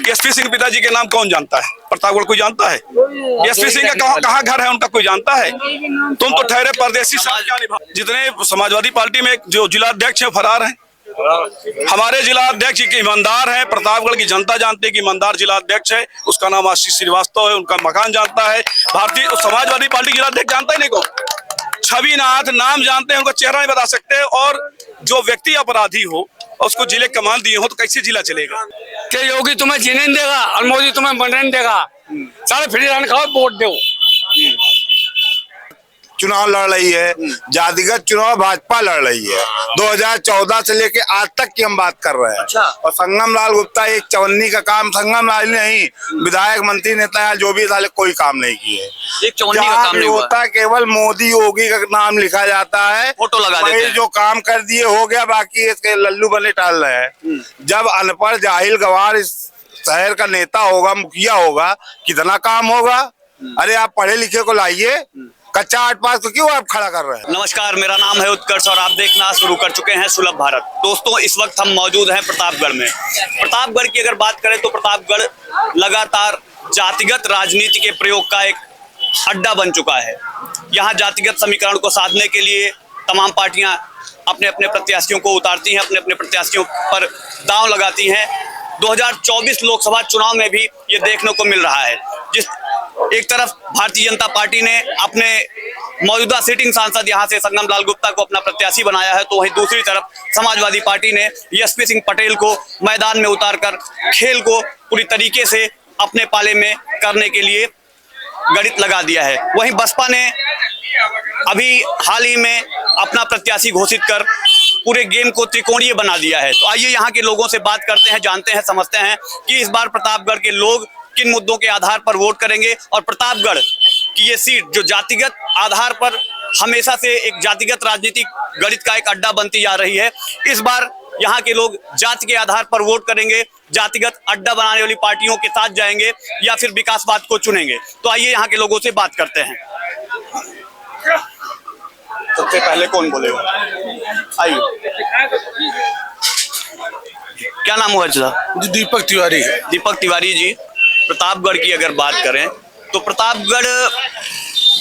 SP Singh पिताजी के नाम कौन जानता है? प्रतापगढ़ कोई जानता है? एसपी सिंह का कहाँ घर है उनका कोई जानता है? तुम तो ठहरे परदेसी जितने समाजवादी पार्टी में जो जिलाध्यक्ष है फरार है। हमारे जिलाध्यक्ष की ईमानदार है, प्रतापगढ़ की जनता जानती है कि ईमानदार जिलाध्यक्ष है, उसका नाम आशीष श्रीवास्तव है, उनका मकान जानता है। भारतीय समाजवादी पार्टी जिलाध्यक्ष जानता ही नहीं को, छवि नाथ नाम जानते हैं, उनका चेहरा नहीं बता सकते। और जो व्यक्ति अपराधी हो उसको जिले कमान दिए हो तो कैसे जिला चलेगा? कि योगी तुम्हें जीने नहीं देगा और मोदी तुम्हें बनने नहीं देगा। सारे फ्री रान खाओ, वोट दो। चुनाव लड़ रही है, जातिगत चुनाव भाजपा लड़ रही है। 2014 से लेके आज तक की हम बात कर रहे हैं। अच्छा। और संगम लाल गुप्ता एक चवन्नी का काम, संगम लाल नहीं, विधायक मंत्री नेता जो भी साले कोई काम नहीं किए। एक चवन्नी का काम नहीं हुआ। होता केवल मोदी योगी का नाम लिखा जाता है, फोटो लगा देते हैं। जो काम कर दिए हो गया, बाकी इसके लल्लू बने टाल रहे हैं। जब अनपढ़ जाहिल गवार इस शहर का नेता होगा, मुखिया होगा, कितना काम होगा? अरे आप पढ़े लिखे को लाइए, कच्चा 8 पास तो क्यों आप खड़ा कर रहे हैं? नमस्कार, मेरा नाम है उत्कर्ष और आप देखना शुरू कर चुके हैं सुलभ भारत। दोस्तों, इस वक्त हम मौजूद हैं प्रतापगढ़ में। प्रतापगढ़ की अगर बात करें तो प्रतापगढ़ लगातार जातिगत राजनीति के प्रयोग का एक अड्डा बन चुका है। यहाँ जातिगत समीकरण को साधने के लिए तमाम पार्टियां अपने अपने प्रत्याशियों को उतारती हैं, अपने अपने प्रत्याशियों पर दांव लगाती हैं। 2024 लोकसभा चुनाव में भी ये देखने को मिल रहा है। जिस एक तरफ भारतीय जनता पार्टी ने अपने मौजूदा सिटिंग सांसद यहाँ से संगम लाल गुप्ता को अपना प्रत्याशी बनाया है, तो वहीं दूसरी तरफ समाजवादी पार्टी ने एसपी सिंह पटेल को मैदान में उतारकर खेल को पूरी तरीके से अपने पाले में करने के लिए गणित लगा दिया है। वहीं बसपा ने अभी हाल ही में अपना प्रत्याशी घोषित कर पूरे गेम को त्रिकोणीय बना दिया है। तो आइए यहाँ के लोगों से बात करते हैं, जानते हैं, समझते हैं कि इस बार प्रतापगढ़ के लोग किन मुद्दों के आधार पर वोट करेंगे और प्रतापगढ़ की ये सीट जो जातिगत आधार पर हमेशा से एक जातिगत राजनीतिक गणित का एक अड्डा बनती जा रही है, इस बार यहाँ के लोग जाति के आधार पर वोट करेंगे, जातिगत अड्डा बनाने वाली पार्टियों के साथ जाएंगे या फिर विकासवाद को चुनेंगे। तो आइए यहाँ के लोगों से बात करते हैं। सबसे पहले कौन बोलेगा? आइए, क्या नाम हुआ जी? दीपक तिवारी। दीपक तिवारी जी, प्रतापगढ़ की अगर बात करें तो प्रतापगढ़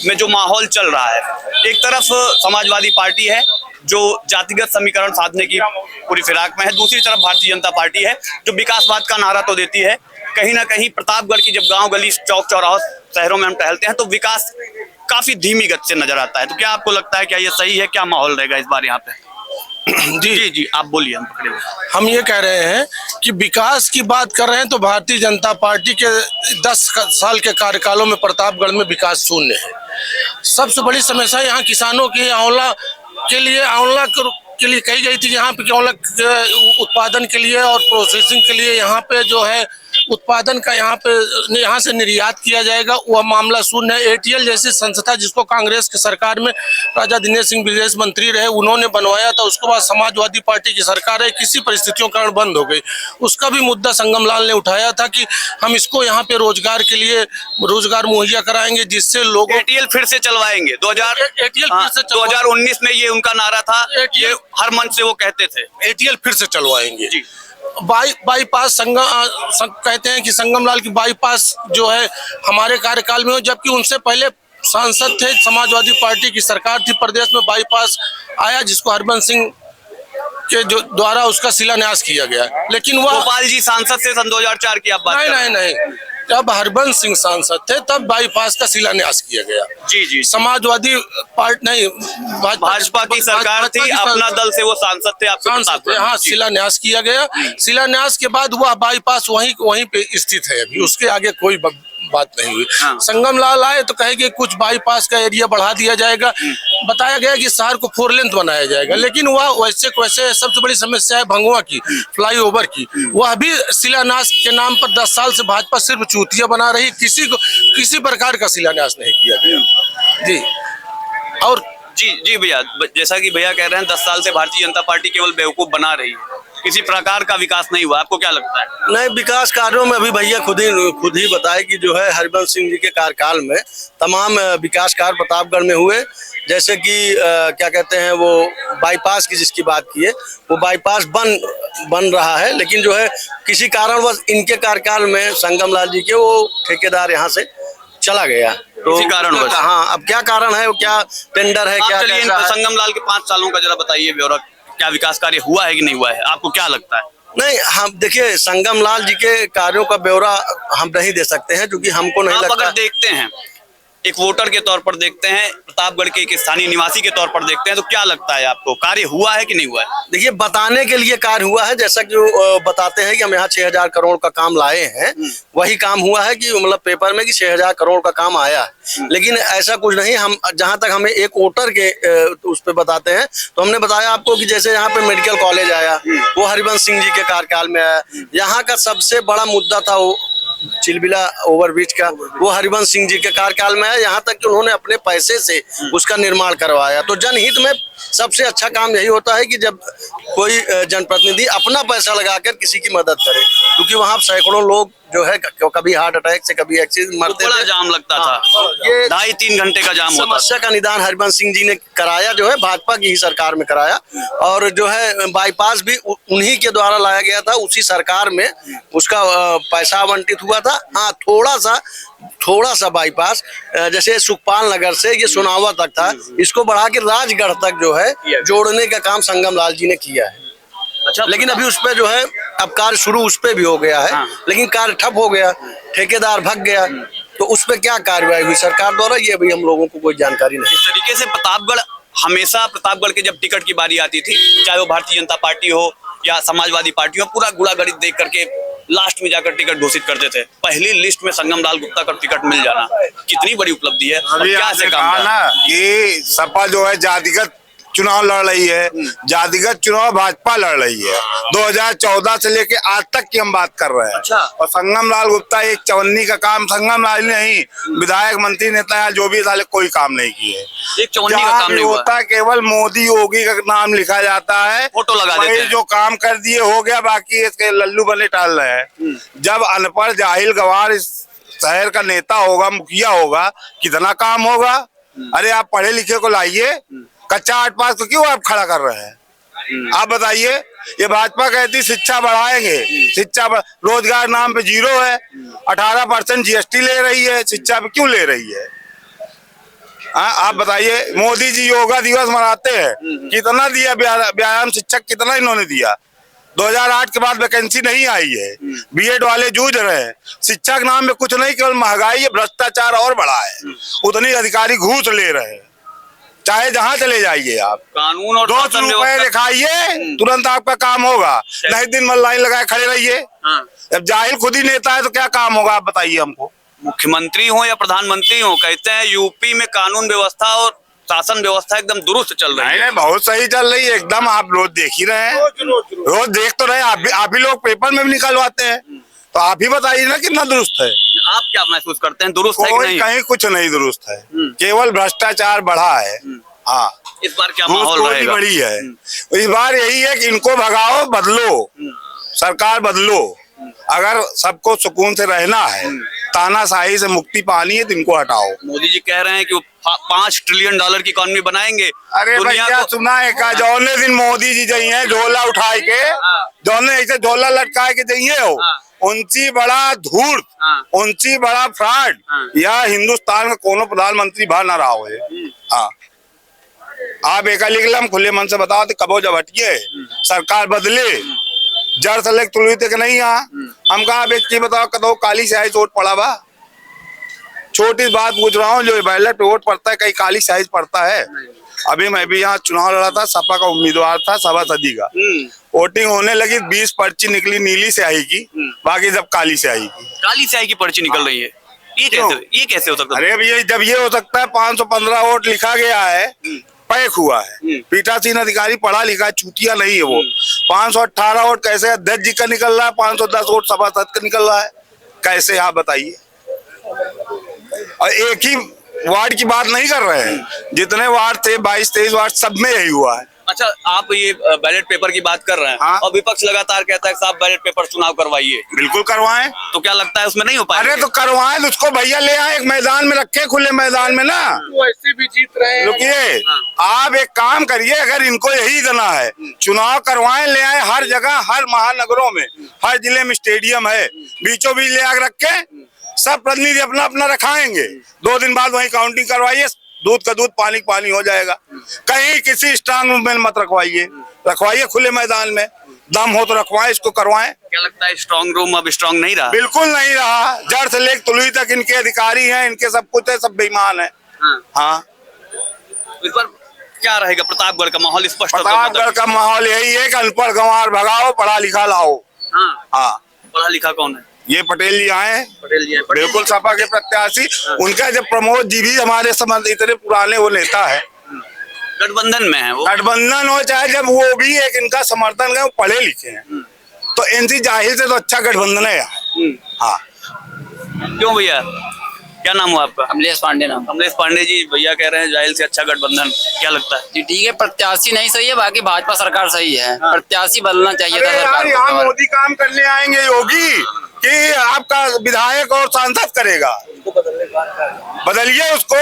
में जो माहौल चल रहा है, एक तरफ समाजवादी पार्टी है जो जातिगत समीकरण साधने की पूरी फिराक में है, दूसरी तरफ भारतीय जनता पार्टी है जो विकासवाद का नारा तो देती है। कहीं ना कहीं प्रतापगढ़ की जब गांव गली चौक चौराहों शहरों में हम टहलते हैं तो विकास काफी धीमी गति से नजर आता है। तो क्या आपको लगता है क्या ये सही है? क्या माहौल रहेगा इस बार यहाँ पे? जी जी, आप बोलिए। हम ये कह रहे हैं कि विकास की बात कर रहे हैं तो भारतीय जनता पार्टी के 10 साल के कार्यकालों में प्रतापगढ़ में विकास शून्य है। सबसे बड़ी समस्या यहाँ किसानों की आंवला के लिए कही गई थी। यहाँ पे आंवला उत्पादन के लिए और प्रोसेसिंग के लिए यहाँ पे जो है उत्पादन का यहाँ से निर्यात किया जाएगा, वह मामला शून्य है। एटीएल जैसी संस्था जिसको कांग्रेस की सरकार में राजा दिनेश सिंह विदेश मंत्री रहे, उन्होंने बनवाया था, उसके बाद समाजवादी पार्टी की सरकार है, किसी परिस्थितियों के कारण बंद हो गई। उसका भी मुद्दा संगम लाल ने उठाया था कि हम इसको यहाँ पे रोजगार के लिए रोजगार मुहैया कराएंगे, जिससे लोग एटीएल फिर से चलवाएंगे। 2019 में ये उनका नारा था, ये हर मंच से वो कहते थे एटीएल फिर से चलवाएंगे। बाईपास कहते हैं कि संगम लाल की बाईपास जो है हमारे कार्यकाल में हो, जबकि उनसे पहले सांसद थे, समाजवादी पार्टी की सरकार थी, प्रदेश में बाईपास आया जिसको हरबंस सिंह के जो द्वारा उसका शिलान्यास किया गया, लेकिन वह गोपाल जी सांसद से सन 2004 की आप बात नहीं, जब हरबंस सिंह सांसद थे तब बाईपास का शिलान्यास किया गया। जी, समाजवादी पार्टी नहीं, भाजपा की सरकार थी, अपना दल से वो सांसद थे, हाँ, शिलान्यास किया गया। शिलान्यास के बाद वह बाईपास वहीं पे स्थित है, अभी उसके आगे कोई बात नहीं हुई। संगम लाल आए तो कहेंगे कुछ बाईपास का एरिया बढ़ा दिया जाएगा, बताया गया कि शहर को 4 लेन बनाया जाएगा, लेकिन वह वैसे सबसे बड़ी समस्या है भंगुआ की, फ्लाईओवर की, वह भी शिलान्यास के नाम पर 10 साल से भाजपा सिर्फ चूतिया बना रही, किसी प्रकार का शिलान्यास नहीं किया गया। जी, और जी भैया, जैसा कि भैया कह रहे हैं 10 साल से भारतीय जनता पार्टी केवल बेवकूफ बना रही है, किसी प्रकार का विकास नहीं हुआ, आपको क्या लगता है? नहीं, विकास कार्यों में अभी भैया खुद ही बताए कि जो है हरिवंश सिंह जी के कार्यकाल में तमाम विकास कार्य प्रतापगढ़ में हुए। जैसे कि क्या कहते हैं वो बाईपास की जिसकी बात की है, वो बाईपास बन रहा है, लेकिन जो है किसी कारणवश इनके कार्यकाल में संगम लाल जी के वो ठेकेदार यहाँ से चला गया। तो किसी कारणवश? हाँ, अब क्या कारण है, क्या टेंडर है, क्या चलिए कैसा है? संगम लाल के 5 सालों का जरा बताइए ब्यौरा, क्या विकास कार्य हुआ है कि नहीं हुआ है, आपको क्या लगता है? नहीं, हम देखिए संगम लाल जी के कार्यों का ब्यौरा हम नहीं दे सकते हैं, क्योंकि हमको नहीं आप लगता। अगर देखते हैं, एक वोटर के तौर पर देखते हैं, प्रतापगढ़ के एक स्थानीय निवासी के तौर पर देखते हैं, तो क्या लगता है आपको, कार्य हुआ है कि नहीं हुआ है? देखिए, बताने के लिए कार्य हुआ है, जैसा कि वो बताते हैं कि हम यहाँ 6,000 करोड़ का काम लाए हैं, वही काम हुआ है कि मतलब पेपर में कि 6,000 करोड़ का काम आया है, लेकिन ऐसा कुछ नहीं। हम जहाँ तक हमें एक वोटर के उस पे बताते हैं, तो हमने बताया आपको कि जैसे यहाँ पे मेडिकल कॉलेज आया, वो हरिवंश सिंह जी के कार्यकाल में आया। यहाँ का सबसे बड़ा मुद्दा था वो चिलबिला ओवरब्रिज का, वो हरिवंश सिंह जी के कार्यकाल में है। यहाँ तक कि उन्होंने अपने पैसे से उसका निर्माण करवाया। तो जनहित में सबसे अच्छा काम यही होता है कि जब कोई जनप्रतिनिधि अपना पैसा लगाकर किसी की मदद करे, क्योंकि वहाँ सैकड़ों लोग जो है कभी हार्ट अटैक से, कभी एक्सीडेंट मरते बड़ा थे। जाम लगता था, ये 2.5-3 घंटे का जाम होता था। समस्या का निदान हरिवंश सिंह जी ने कराया, जो है भाजपा की ही सरकार में कराया, और जो है बाईपास भी उन्हीं के द्वारा लाया गया था, उसी सरकार में उसका पैसा आवंटित हुआ था। हाँ, थोड़ा सा बाईपास जैसे सुखपाल नगर से ये सोनावा तक था, इसको बढ़ा के राजगढ़ तक जो है जोड़ने का काम संगम लाल जी ने किया है। अच्छा, लेकिन अभी उस पे जो है अब कार्य शुरू उस पे भी हो गया है। हाँ। लेकिन कार्य ठप हो गया, ठेकेदार भाग गया, तो उस पे क्या कार्रवाई हुई सरकार द्वारा, ये अभी हम लोगों को कोई जानकारी नहीं। इस तरीके से प्रतापगढ़ के जब टिकट की बारी आती थी, चाहे वो भारतीय जनता पार्टी हो या समाजवादी पार्टी हो, पूरा गुड़ागड़ित देख करके लास्ट में जाकर टिकट घोषित करते थे। पहली लिस्ट में संगम लाल गुप्ता का टिकट मिल जाना कितनी बड़ी उपलब्धि है। और अभी क्या आपने से काम कहा ना कि सपा जो है जातिगत चुनाव लड़ रही है, जातिगत चुनाव भाजपा लड़ रही है। 2014 से लेके आज तक की हम बात कर रहे हैं। अच्छा। और संगम लाल गुप्ता एक चवन्नी का काम संगम लाल नहीं, विधायक मंत्री नेता जो भी साले कोई काम नहीं किए। एक चवन्नी का काम नहीं हुआ, होता है केवल मोदी योगी का नाम लिखा जाता है, फोटो लगा देते हैं। जो काम कर दिए हो गया, बाकी इसके लल्लू बने टाल रहे हैं। जब अनपढ़ जाहिल गवार इस शहर का नेता होगा, मुखिया होगा, कितना काम होगा। अरे आप पढ़े लिखे को लाइए, कच्चा 8 पास तो क्यों आप खड़ा कर रहे हैं? आप बताइए। ये भाजपा कहती शिक्षा बढ़ाएंगे, रोजगार नाम पे 0 है, 18% GST ले रही है, शिक्षा पे क्यों ले रही है? आप बताइए। मोदी जी योगा दिवस मनाते हैं, कितना दिया व्यायाम शिक्षक, कितना इन्होंने दिया? 2008 के बाद वैकेंसी नहीं आई है, बीएड वाले जूझ रहे हैं। शिक्षा के नाम में कुछ नहीं, केवल महंगाई, भ्रष्टाचार और बढ़ा है। उतनी अधिकारी घूस ले रहे हैं, चाहे जहां चले जाइए आप। कानून और 200 रुपए दिखाइए, तुरंत आपका काम होगा। नहीं दिन भर लाइन लगाए खड़े रहिए। जब जाहिल खुद ही नेता है तो क्या काम होगा, आप बताइए हमको। मुख्यमंत्री हो या प्रधानमंत्री हो, कहते हैं यूपी में कानून व्यवस्था और शासन व्यवस्था एकदम दुरुस्त चल रही है। नहीं, बहुत सही चल रही है एकदम। आप रोज देख ही रहे हैं, रोज देख तो रहे। आप भी लोग पेपर में भी निकलवाते हैं, तो आप ही बताइए ना कितना दुरुस्त है। आप क्या महसूस करते हैं, दुरुस्त है कि नहीं? कहीं कुछ नहीं दुरुस्त है, केवल भ्रष्टाचार बढ़ा है। हाँ, इस बार क्या माहौल रहेगा? बड़ी है इस बार। यही है कि इनको भगाओ, बदलो, सरकार बदलो। अगर सबको सुकून से रहना है, तानाशाही से मुक्ति पानी है, तो इनको हटाओ। मोदी जी कह रहे हैं कि वो $5 ट्रिलियन की इकोनॉमी बनाएंगे। अरे भैया, सुना है का जौने दिन मोदी जी जाइए झोला उठाए के, जौने ऐसे झोला लटकाए के जाइए हो, उनसी बड़ा धूर्त, उनसी बड़ा फ्रॉड या हिंदुस्तान का कोनो प्रधानमंत्री भा ना रहा हो। हाँ, आप एक लिखलम खुले मन से बताओ तो कबो जब हटिए, सरकार बदले, जड़ से लेकर तुलवी तक नहीं। हम कहा एक चीज बताओ, कदो काली स्याही वोट पड़ा बा? छोटी बात पूछ रहा हूँ, जो बैलेट पे वोट पड़ता है, कहीं काली स्याही पड़ता है? अभी मैं भी यहाँ चुनाव लड़ा था, सपा का उम्मीदवार था, सभासदी का। वोटिंग होने लगी, 20 पर्ची निकली नीली स्याही की, बाकी सब काली स्याही की। काली स्याही की पर्ची निकल रही है, ये कैसे हो सकता है? अरे भैया, जब ये हो सकता है, 515 वोट लिखा गया है, पैक हुआ है, पीठासीन अधिकारी पढ़ा लिखा है, चूतिया नहीं है वो। 518 वोट कैसे अध्यक्ष जी का निकल रहा है, 510 वोट सभासद का निकल रहा है, कैसे? आप बताइए। और एक ही वार्ड की बात नहीं कर रहे हैं, जितने वार्ड थे 22-23 वार्ड, सब में यही हुआ है। अच्छा, आप ये बैलेट पेपर की बात कर रहे हैं हाँ। और विपक्ष लगातार कहता है कि साहब बैलेट पेपर चुनाव करवाइए, बिल्कुल करवाएं। तो क्या लगता है उसमें नहीं हो पाएगा? अरे तो करवाएं, तो उसको भैया ले आए, एक मैदान में रखे, खुले मैदान में ना। वैसे भी जीत रहे हैं। रुकिए, आप एक काम करिए, अगर इनको यही करना है, चुनाव करवाएं, ले आए हर जगह, हर महानगरों में, हर जिले में स्टेडियम है, बीचों बीच ले आकर रखे, सब प्रतिनिधि अपना अपना रखाएंगे, 2 दिन बाद वहीं काउंटिंग करवाइए, दूध का दूध पानी का पानी हो जाएगा। कहीं किसी स्ट्रांग रूम में मत रखवाइए, रखवाइए खुले मैदान में, दम हो तो रखवाएं, इसको करवाएं। क्या लगता है स्ट्रांग रूम अब स्ट्रांग नहीं रहा? बिल्कुल नहीं रहा, जड़ से लेकर तुलई तक इनके अधिकारी हैं, इनके सब कुछ है, सब बेईमान है। हाँ, इस पर क्या रहेगा? प्रतापगढ़ का माहौल स्पष्ट प्रतापगढ़ का माहौल यही है कि अनपढ़ गंवार भगाओ, पढ़ा लिखा लाओ। हाँ, पढ़ा लिखा कौन है? ये पटेल जी आए हैं, पटेल जी है। बिल्कुल सपा के प्रत्याशी। उनका जब प्रमोद जी भी हमारे समझ इतने पुराने वो नेता है, गठबंधन में है वो। गठबंधन हो चाहे जब वो भी एक इनका समर्थन है, वो पढ़े लिखे हैं, तो एनसी जाहिर से तो अच्छा गठबंधन है यहाँ। हाँ, क्यों भैया, क्या नाम हुआ आपका? कमलेश पांडे नाम। कमलेश पांडे जी, भैया कह रहे हैं जाहिल से अच्छा गठबंधन, क्या लगता है? जी ठीक है, प्रत्याशी नहीं सही है, बाकी भाजपा सरकार सही है। प्रत्याशी बदलना चाहिए था अरे यार, सरकार यहाँ को। मोदी काम करने आएंगे योगी कि आपका विधायक और सांसद करेगा? बदलिए उसको।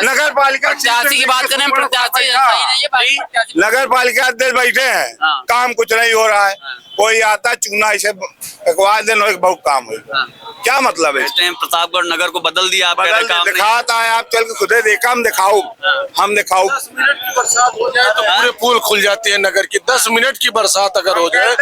नगर पालिका प्रत्याशी की बात करें, प्रत्याशी सही नहीं है, बाकी प्रत्याशी- नगर पालिका अध्यक्ष बैठे हैं, हाँ। काम कुछ नहीं हो रहा है, कोई आता चूना इसे फेंकवा देना, एक बहुत काम है। क्या मतलब है? कहते हैं प्रतापगढ़ नगर को बदल दिया, आप कह रहे बदल हैं काम नहीं। दिखाता है, आप चल के खुदे देखा, हम दिखाओ, हम दिखाओ। 10 मिनट की बरसात हो जाए तो पूरे पुल खुल जाती है नगर की। 10 मिनट की बरसात अगर हो जाए,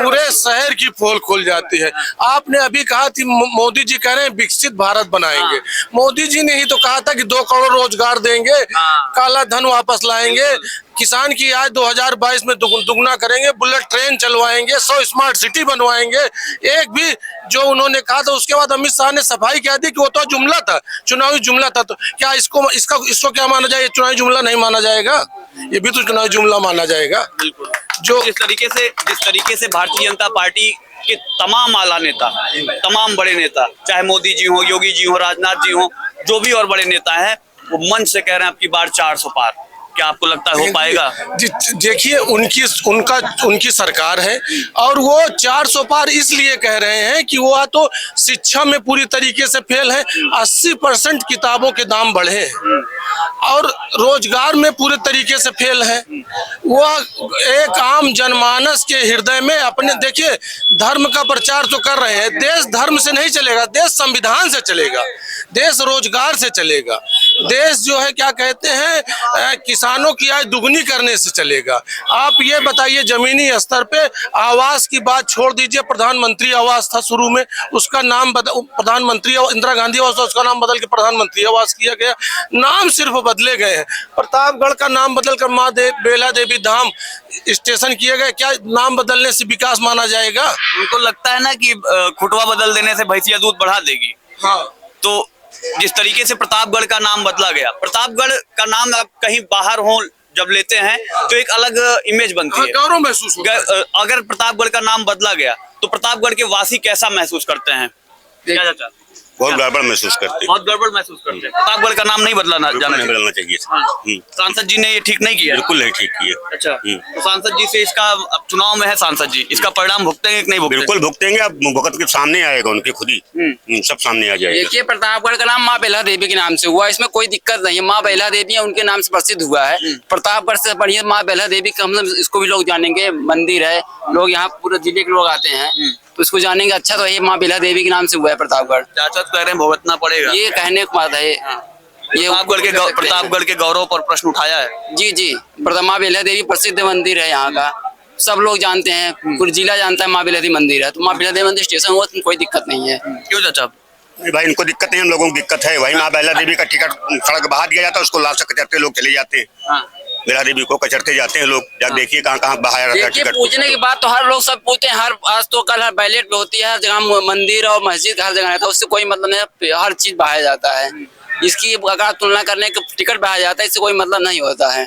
पूरे शहर की पोल खुल जाती है। आपने अभी कहा थी मोदी जी कह रहे हैं विकसित भारत बनाएंगे। मोदी जी ने ही तो कहा था कि 2 करोड़ रोजगार देंगे, काला धन वापस लाएंगे, किसान की आय 2022 में दुगना करेंगे, बुलेट ट्रेन चलवाएंगे, 100 स्मार्ट सिटी बनवाएंगे। एक भी जो उन्होंने कहा था, उसके बाद अमित शाह ने सफाई कह दी कि वो तो जुमला था, चुनावी जुमला था। तो क्या इसको क्या माना जाए? चुनावी जुमला नहीं माना जाएगा, ये भी तो चुनावी जुमला माना जाएगा। बिल्कुल। जो जिस तरीके से भारतीय जनता पार्टी के तमाम आला नेता, तमाम बड़े नेता, चाहे मोदी जी हो, योगी जी हो, राजनाथ जी हो, जो भी और बड़े नेता हैं, वो मंच से कह रहे हैं अब की बार 400 पार। क्या आपको लगता है हो पाएगा? देखिए, उनकी सरकार है और वो 400 पार इसलिए कह रहे हैं कि वो तो शिक्षा में पूरी तरीके से फेल है, 80% किताबों के दाम बढ़े हैं और रोजगार में पूरे तरीके से फेल है। वो एक आम जनमानस के हृदय में अपने, देखिए, धर्म का प्रचार तो कर रहे हैं। देश धर्म से नहीं चलेगा, देश संविधान से चलेगा, देश रोजगार से चलेगा, देश जो है क्या कहते हैं किसानों की आय दुगनी करने से चलेगा। आप ये बताइए, जमीनी स्तर पे आवास की बात छोड़ दीजिए, प्रधानमंत्री आवास था शुरू में, उसका नाम प्रधानमंत्री इंदिरा गांधी आवास था, उसका नाम बदल के प्रधानमंत्री आवास किया गया, नाम सिर्फ बदले गए हैं। प्रतापगढ़ का नाम बदलकर माँ बेला देवी धाम स्टेशन किया गया, क्या नाम बदलने से विकास माना जाएगा? उनको लगता है ना कि खुटवा बदल देने से भैंसिया दूध बढ़ा देगी। हाँ, तो जिस तरीके से प्रतापगढ़ का नाम बदला गया, प्रतापगढ़ का नाम आप कहीं बाहर हो जब लेते हैं तो एक अलग इमेज बनती है, गौरव महसूस होता है। अगर प्रतापगढ़ का नाम बदला गया तो प्रतापगढ़ के वासी कैसा महसूस करते हैं? क्या चाचा? बहुत गड़बड़ महसूस करते हैं। बहुत गड़बड़ महसूस करते हैं। प्रतापगढ़ का नाम नहीं बदलाना जाना चाहिए। बदलना चाहिए। सांसद जी ने ये ठीक नहीं किया? बिल्कुल नहीं ठीक किया। अच्छा, तो सांसद जी से इसका, अब चुनाव में है सांसद जी, इसका परिणाम भुगतेंगे कि नहीं भुगतेंगे? बिल्कुल भुगतेंगे, अब भुगत के सामने आएगा, उनके खुद ही सब सामने आ जाएगा। देखिए, प्रतापगढ़ का नाम माँ बेला देवी के नाम से हुआ, इसमें कोई दिक्कत नहीं है। माँ बेला देवी है, उनके नाम से प्रसिद्ध हुआ है। प्रतापगढ़ से बढ़िया माँ बेला देवी का, हम इसको भी लोग जानेंगे, मंदिर है, लोग यहाँ पूरे जिले के लोग आते हैं तो इसको जानेंगे। अच्छा, तो ये माँ बेला देवी के नाम से हुआ है प्रतापगढ़। चाचा कह रहे हैं भुगतना पड़ेगा, ये कहने की बात है। ये प्रतापगढ़ के गौरव पर प्रश्न उठाया है। जी जी, माँ बेला देवी प्रसिद्ध मंदिर है यहाँ का, सब लोग जानते हैं, पूरा जिला जानता है माँ बेला देवी मंदिर है। तो माँ बेला देवी मंदिर स्टेशन हुआ तो कोई दिक्कत नहीं है। क्यों चाचा? भाई इनको दिक्कत नहीं, हम लोगों को दिक्कत है। भाई माँ बेला देवी का टिकट सड़क बहा दिया जाता है, उसको लाश कचरते लोग चले जाते हैं। बेला देवी को कचरते जाते हैं लोग, जब देखिए कहाँ कहाँ बहाया रहता है देखिए, टिकट। पूछने की बात तो हर लोग सब पूछते हैं, हर आज तो कल हर बैलेट पे होती है, हर जगह मंदिर और मस्जिद हर जगह रहता है, उससे कोई मतलब नहीं, हर चीज बहाया जाता है। इसकी अगर तुलना करने का टिकट बहाया जाता है, इससे कोई मतलब नहीं होता है।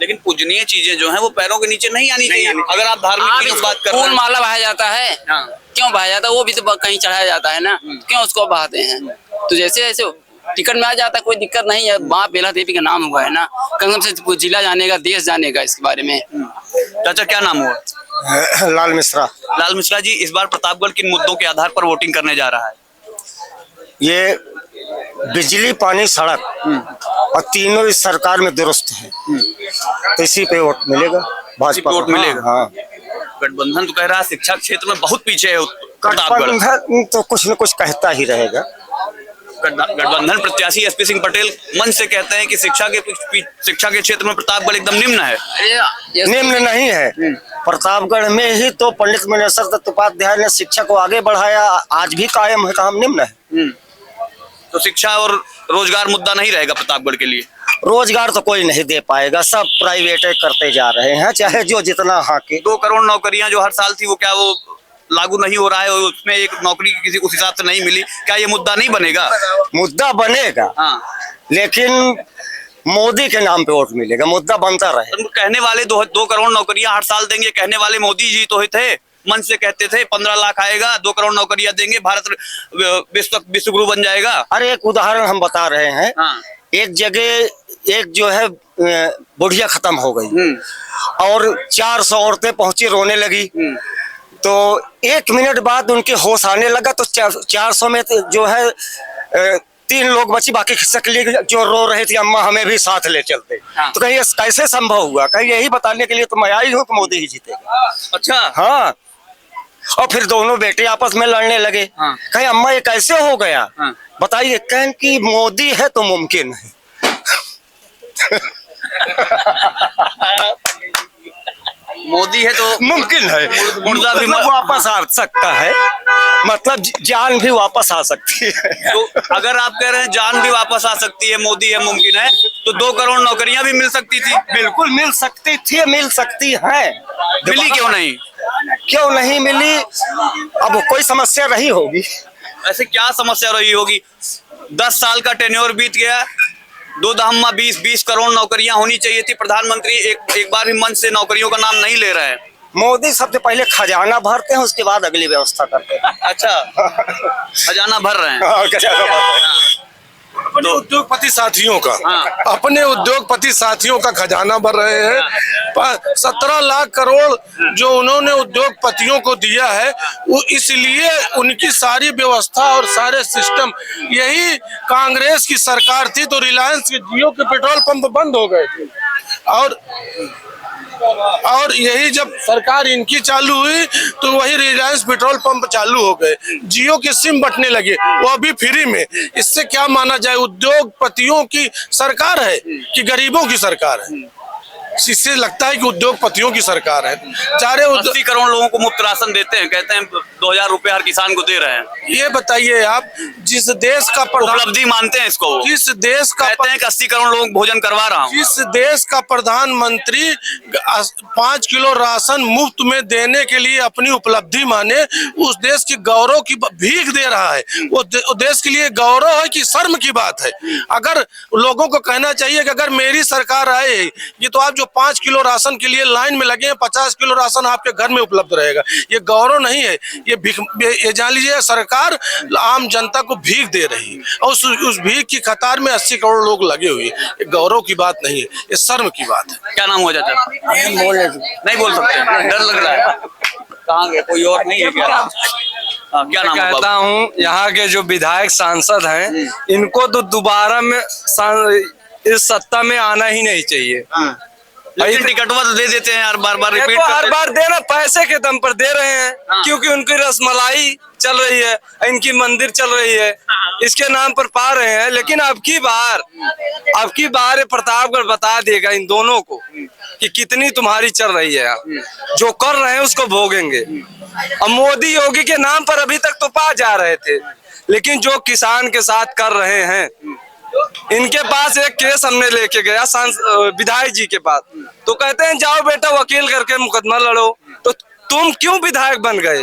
लेकिन पूजनीय चीजें जो हैं वो पैरों के नीचे नहीं आनी चाहिए। अगर आप धार्मिक की बात कर रहे फूल हैं, माला बहाया जाता है, क्यों बहाया जाता है? वो भी तो कहीं चढ़ाया जाता है ना, क्यों उसको बहाते हैं? तो जैसे जैसे टिकट में आ जाता, कोई दिक्कत नहीं है। माँ बेला देवी का नाम हुआ है ना, कम से जिला जानेगा, देश जानेगा इसके बारे में। चाचा क्या नाम हुआ? लाल मिश्रा। लाल मिश्रा जी, इस बार प्रतापगढ़ किन मुद्दों के आधार पर वोटिंग करने जा रहा है? ये बिजली, पानी, सड़क और तीनों इस सरकार में दुरुस्त है, तो इसी पे वोट मिलेगा, भाजपा वोट को। मिलेगा। हाँ, गठबंधन तो कह रहा है शिक्षा क्षेत्र में बहुत पीछे है प्रतापगढ़। गठबंधन तो कुछ न कुछ कहता ही रहेगा। गठबंधन प्रत्याशी एसपी सिंह पटेल मन से कहते हैं कि शिक्षा के क्षेत्र में प्रतापगढ़ एकदम निम्न है। निम्न नहीं है, प्रतापगढ़ में ही तो पंडित मनेसर दत्त उपाध्याय ने शिक्षा को आगे बढ़ाया, आज भी कायम है, काम निम्न है। तो शिक्षा और रोजगार मुद्दा नहीं रहेगा प्रतापगढ़ के लिए? रोजगार तो कोई नहीं दे पाएगा, सब प्राइवेट करते जा रहे हैं, चाहे जो जितना हाके। 2 करोड़ नौकरियां जो हर साल थी, वो क्या वो लागू नहीं हो रहा है? उसमें एक नौकरी किसी उस हिसाब से नहीं मिली, क्या ये मुद्दा नहीं बनेगा? मुद्दा बनेगा, हाँ, लेकिन मोदी के नाम पे वोट मिलेगा, मुद्दा बनता रहे। तो कहने वाले 2 करोड़ नौकरियां हर साल देंगे, कहने वाले मोदी जी तो थे, मन से कहते थे 15 लाख आएगा, 2 करोड़ नौकरियां देंगे, भारत विश्व गुरु बन जाएगा। अरे एक उदाहरण हम बता रहे हैं। हाँ। एक जगह एक जो है बुढ़िया खत्म हो गई और 400 औरतें पहुंची, रोने लगी, तो 1 मिनट बाद उनके होश आने लगा, तो 400 में जो है 3 लोग बची, बाकी खिसक लिए, जो रो रहे थे अम्मा हमें भी साथ ले चलते। हाँ। तो कहीं कैसे संभव हुआ? कहीं यही बताने के लिए तो मैं आई हूँ कि मोदी ही जीतेगा। अच्छा। हाँ, और फिर दोनों बेटे आपस में लड़ने लगे। हाँ। कहीं अम्मा ये कैसे हो गया? हाँ। बताइए, कहें कि मोदी है तो मुमकिन है। मोदी है तो मुमकिन है, मुर्दा भी मतलब वापस आ सकता है, मतलब जान भी वापस आ सकती है। तो अगर आप कह रहे हैं जान भी वापस आ सकती है, मोदी है मुमकिन है, तो 2 करोड़ नौकरियां भी मिल सकती थी। बिल्कुल मिल सकती थी, मिल सकती है। मिली क्यों नहीं? क्यों नहीं मिली? अब कोई समस्या रही होगी। ऐसे क्या समस्या रही होगी? 10 साल का टेन्योर बीत गया, 2 दहम्मा 20 करोड़ नौकरियां होनी चाहिए थी। प्रधानमंत्री एक बार भी मन से नौकरियों का नाम नहीं ले रहे हैं। मोदी सबसे पहले खजाना भरते हैं, उसके बाद अगली व्यवस्था करते हैं। अच्छा, खजाना भर रहे हैं। और खजाना भरते हैं। अपने उद्योगपति साथियों का, हाँ। अपने उद्योगपति साथियों का खजाना भर रहे हैं। 17 लाख करोड़ जो उन्होंने उद्योगपतियों को दिया है, वो इसलिए उनकी सारी व्यवस्था और सारे सिस्टम, यही कांग्रेस की सरकार थी तो रिलायंस के जियो के पेट्रोल पंप बंद हो गए थे, और यही जब सरकार इनकी चालू हुई तो वही रिलायंस पेट्रोल पंप चालू हो गए, जियो के सिम बंटने लगे, वो अभी फ्री में। इससे क्या माना जाए, उद्योगपतियों की सरकार है कि गरीबों की सरकार है? इससे लगता है कि उद्योगपतियों की सरकार है। 80 करोड़ लोगों को मुफ्त राशन देते हैं, कहते हैं 2000 रुपए हर किसान को दे रहे हैं। ये बताइए आप, जिस देश का उपलब्धि मानते हैं इसको? जिस देश का कहते हैं कि 80 करोड़ लोगों को भोजन करवा रहा हूँ। जिस देश का प्रधानमंत्री 5 किलो राशन मुफ्त में देने के लिए अपनी उपलब्धि माने, उस देश की गौरव की भीख दे रहा है, वो देश के लिए गौरव है कि शर्म की बात है? अगर लोगों को कहना चाहिए कि अगर मेरी सरकार आए, ये तो आप 5 किलो राशन के लिए लाइन में लगे हैं, 50 किलो राशन आपके घर में उपलब्ध रहेगा, ये गौरव नहीं है, ये जान लीजिए सरकार आम जनता को भीख दे रही है, और उस भीख की कतार में 80 करोड़ लोग लगे हुए हैं। ये गौरव की बात नहीं है, ये शर्म की बात है। क्या नाम हो जाता है? नहीं बोल सकते, डर लग रहा है। कहाँ गए? कोई और नहीं है क्या? क्या नाम? कहता हूँ, यहाँ के जो विधायक सांसद हैं, इनको तो दोबारा में इस सत्ता में आना ही नहीं चाहिए। लेकिन टिकटवा तो दे देते हैं, हर बार रिपीट हर बार देना, पैसे के दम पर दे रहे हैं। क्योंकि उनकी रसमलाई चल रही है, इनकी मंदिर चल रही है, इसके नाम पर पा रहे हैं। लेकिन अब की बार प्रतापगढ़ बता देगा इन दोनों को कि कितनी तुम्हारी चल रही है। जो कर रहे हैं उसको भोगेंगे। अब मोदी योगी के नाम पर अभी तक तो पा जा रहे थे, लेकिन जो किसान के साथ कर रहे हैं, इनके पास एक केस हमने लेके गया विधायक जी के पास, तो कहते हैं जाओ बेटा वकील करके मुकदमा लड़ो। तो तुम क्यों विधायक बन गए?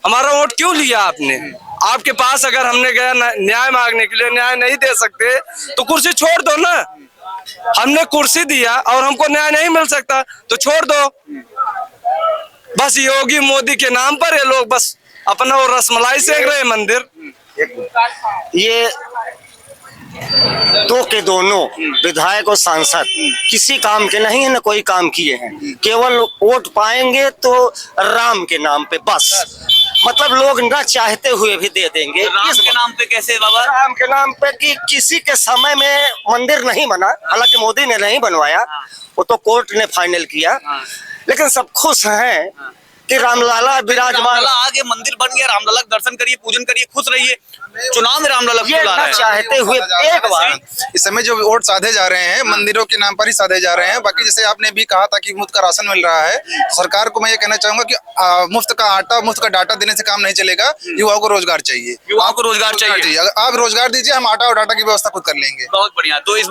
हमारा वोट क्यों लिया आपने? आपके पास अगर हमने गया न्याय मांगने के लिए, न्याय नहीं दे सकते तो कुर्सी छोड़ दो ना। हमने कुर्सी दिया और हमको न्याय नहीं मिल सकता तो छोड़ दो। बस योगी मोदी के नाम पर ये लोग बस अपना वो रसमलाई सेक रहे मंदिर। दो के दोनों विधायक और सांसद किसी काम के नहीं है, न कोई काम किए हैं, केवल वोट पाएंगे तो राम के नाम पे बस, मतलब लोग न चाहते हुए भी दे देंगे। राम के नाम पे कैसे बाबा? राम के नाम पे कि किसी के समय में मंदिर नहीं बना, हालांकि मोदी ने नहीं बनवाया, वो तो कोर्ट ने फाइनल किया, लेकिन सब खुश हैं कि रामलला विराजमान, रामलला आगे मंदिर बन गया, रामलला का दर्शन करिए, पूजन करिए, खुश रहिए। चुनाव में रामलला ये बुला रहा न है। चाहते हुए एक बार इस समय जो वोट साधे जा रहे हैं मंदिरों के नाम पर ही साधे जा रहे हैं। बाकी जैसे आपने भी कहा था कि मुफ्त का राशन मिल रहा है, तो सरकार को मैं ये कहना चाहूंगा कि मुफ्त का आटा, मुफ्त का डाटा देने से काम नहीं चलेगा, युवाओं को रोजगार चाहिए। युवाओं को रोजगार चाहिए। अगर आप रोजगार दीजिए, हम आटा और डाटा की व्यवस्था खुद कर लेंगे। बहुत बढ़िया। तो इस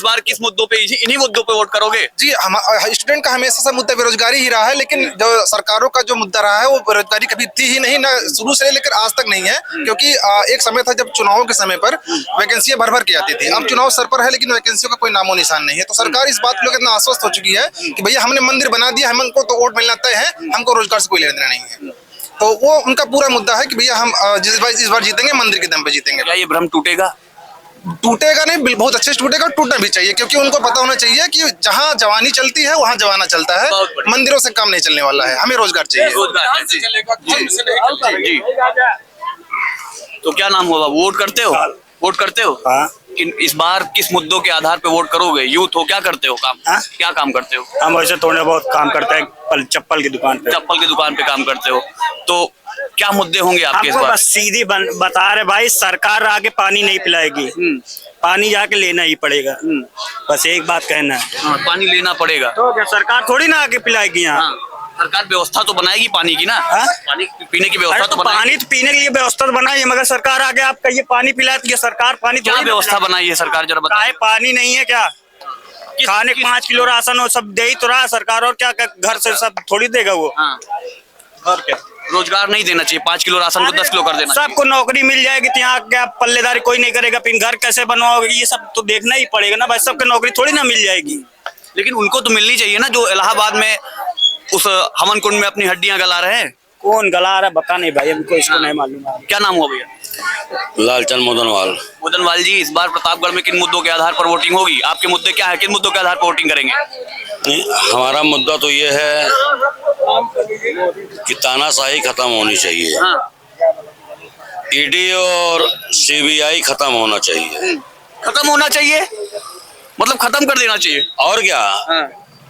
बार किस मुद्दों पे, इन्हीं मुद्दों पे वोट करोगे? जी, हम स्टूडेंट का हमेशा से मुद्दा बेरोजगारी ही रहा है, लेकिन जो सरकारों का जो मुद्दा रहा है वो बेरोजगारी कभी थी ही नहीं, ना शुरू से लेकर आज तक नहीं है। क्योंकि एक समय था जब चुनावों के समय पर वैकेंसियां भर भर के आती थी। अब चुनाव सर पर है लेकिन वैकेंसियों का कोई नामो निशान नहीं है। तो सरकार इस बात को लेकर इतना आश्वस्त हो चुकी है कि भैया हमने मंदिर बना दिया, हमको तो वोट मिलना तय है, हमको रोजगार से कोई लेना देना नहीं है। तो वो उनका पूरा मुद्दा है कि भैया हम इस बार जीतेंगे, मंदिर के दम पे जीतेंगे। क्या ये भ्रम टूटेगा? टूटेगा नहीं, बहुत अच्छे से टूटेगा, टूटना भी चाहिए, क्योंकि उनको पता होना चाहिए कि जहाँ जवानी चलती है वहाँ जवाना चलता है। बहुत बढ़िया। मंदिरों से काम नहीं चलने वाला है, हमें रोजगार चाहिए। रोजगार जी। जी। तो क्या नाम होगा? वोट करते हो? वोट करते हो? इस बार किस मुद्दों के आधार पे वोट करोगे? यूथ हो, क्या करते हो काम? क्या काम करते हो? हम वैसे थोड़े बहुत काम करते हैं, चप्पल की दुकान पे। चप्पल की दुकान पे काम करते हो, तो क्या मुद्दे होंगे आपके इस हमको बार? बस सीधी बता रहे भाई, सरकार आगे पानी नहीं पिलाएगी, पानी जाके लेना ही पड़ेगा। बस एक बात कहना है। हाँ, पानी लेना पड़ेगा। तो क्या सरकार थोड़ी ना आगे पिलाएगी यहाँ? हाँ, सरकार व्यवस्था तो बनाएगी पानी की ना। हाँ? पानी पीने की अरे व्यवस्था तो तो बनाएगी। पानी तो पीने के लिए व्यवस्था तो बनाई है, मगर सरकार आगे आप कहिए पानी पिलाती है, सरकार पानी क्या थोड़ी ना व्यवस्था पिलाएगी। बनाई है सरकार, जरा बताएं। काहे पानी नहीं है क्या? खाने को 5 किलो राशन हो, सब दे ही तो रहा सरकार, और क्या घर से सब थोड़ी देगा वो। हाँ, और क्या, रोजगार नहीं देना चाहिए, 5 किलो राशन को 10 किलो कर देना चाहिए। सबको नौकरी मिल जाएगी तो यहाँ क्या पल्लेदारी कोई नहीं करेगा, फिर घर कैसे बनवाओगे, ये सब तो देखना ही पड़ेगा ना भाई। सबको नौकरी थोड़ी ना मिल जाएगी। लेकिन उनको तो मिलनी चाहिए ना, जो इलाहाबाद में उस हवन कुंड में अपनी हड्डियां गला रहे हैं। कौन गला रहा है बता नहीं भाई, हमको इसको नहीं मालूम। क्या नाम हुआ भैया? लालचंद मोदनवाल। मोदनवाल जी, इस बार प्रतापगढ़ में किन मुद्दों के आधार पर वोटिंग होगी? आपके मुद्दे क्या है, किन मुद्दों के आधार पर वोटिंग करेंगे? हमारा मुद्दा तो ये है कि तानाशाही खत्म होनी चाहिए। हाँ। ईडी और सीबीआई खत्म होना चाहिए। खत्म होना चाहिए मतलब खत्म कर देना चाहिए। और क्या,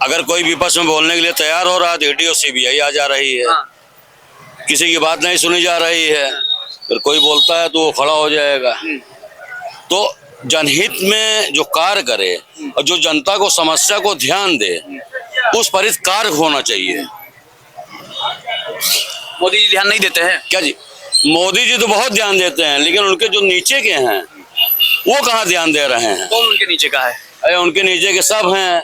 अगर कोई विपक्ष में बोलने के लिए तैयार हो रहा है तो ईडी और सीबीआई आ जा रही है। किसी की बात नहीं सुनी जा रही है, फिर कोई बोलता है तो वो खड़ा हो जाएगा। तो जनहित में जो कार्य करे और जो जनता को समस्या को ध्यान दे, उस पर कार्य होना चाहिए। मोदी जी ध्यान नहीं देते हैं क्या जी? मोदी जी तो बहुत ध्यान देते हैं, लेकिन उनके जो नीचे के हैं वो कहाँ ध्यान दे रहे हैं? कौन उनके नीचे का है? अरे उनके नीचे के सब हैं,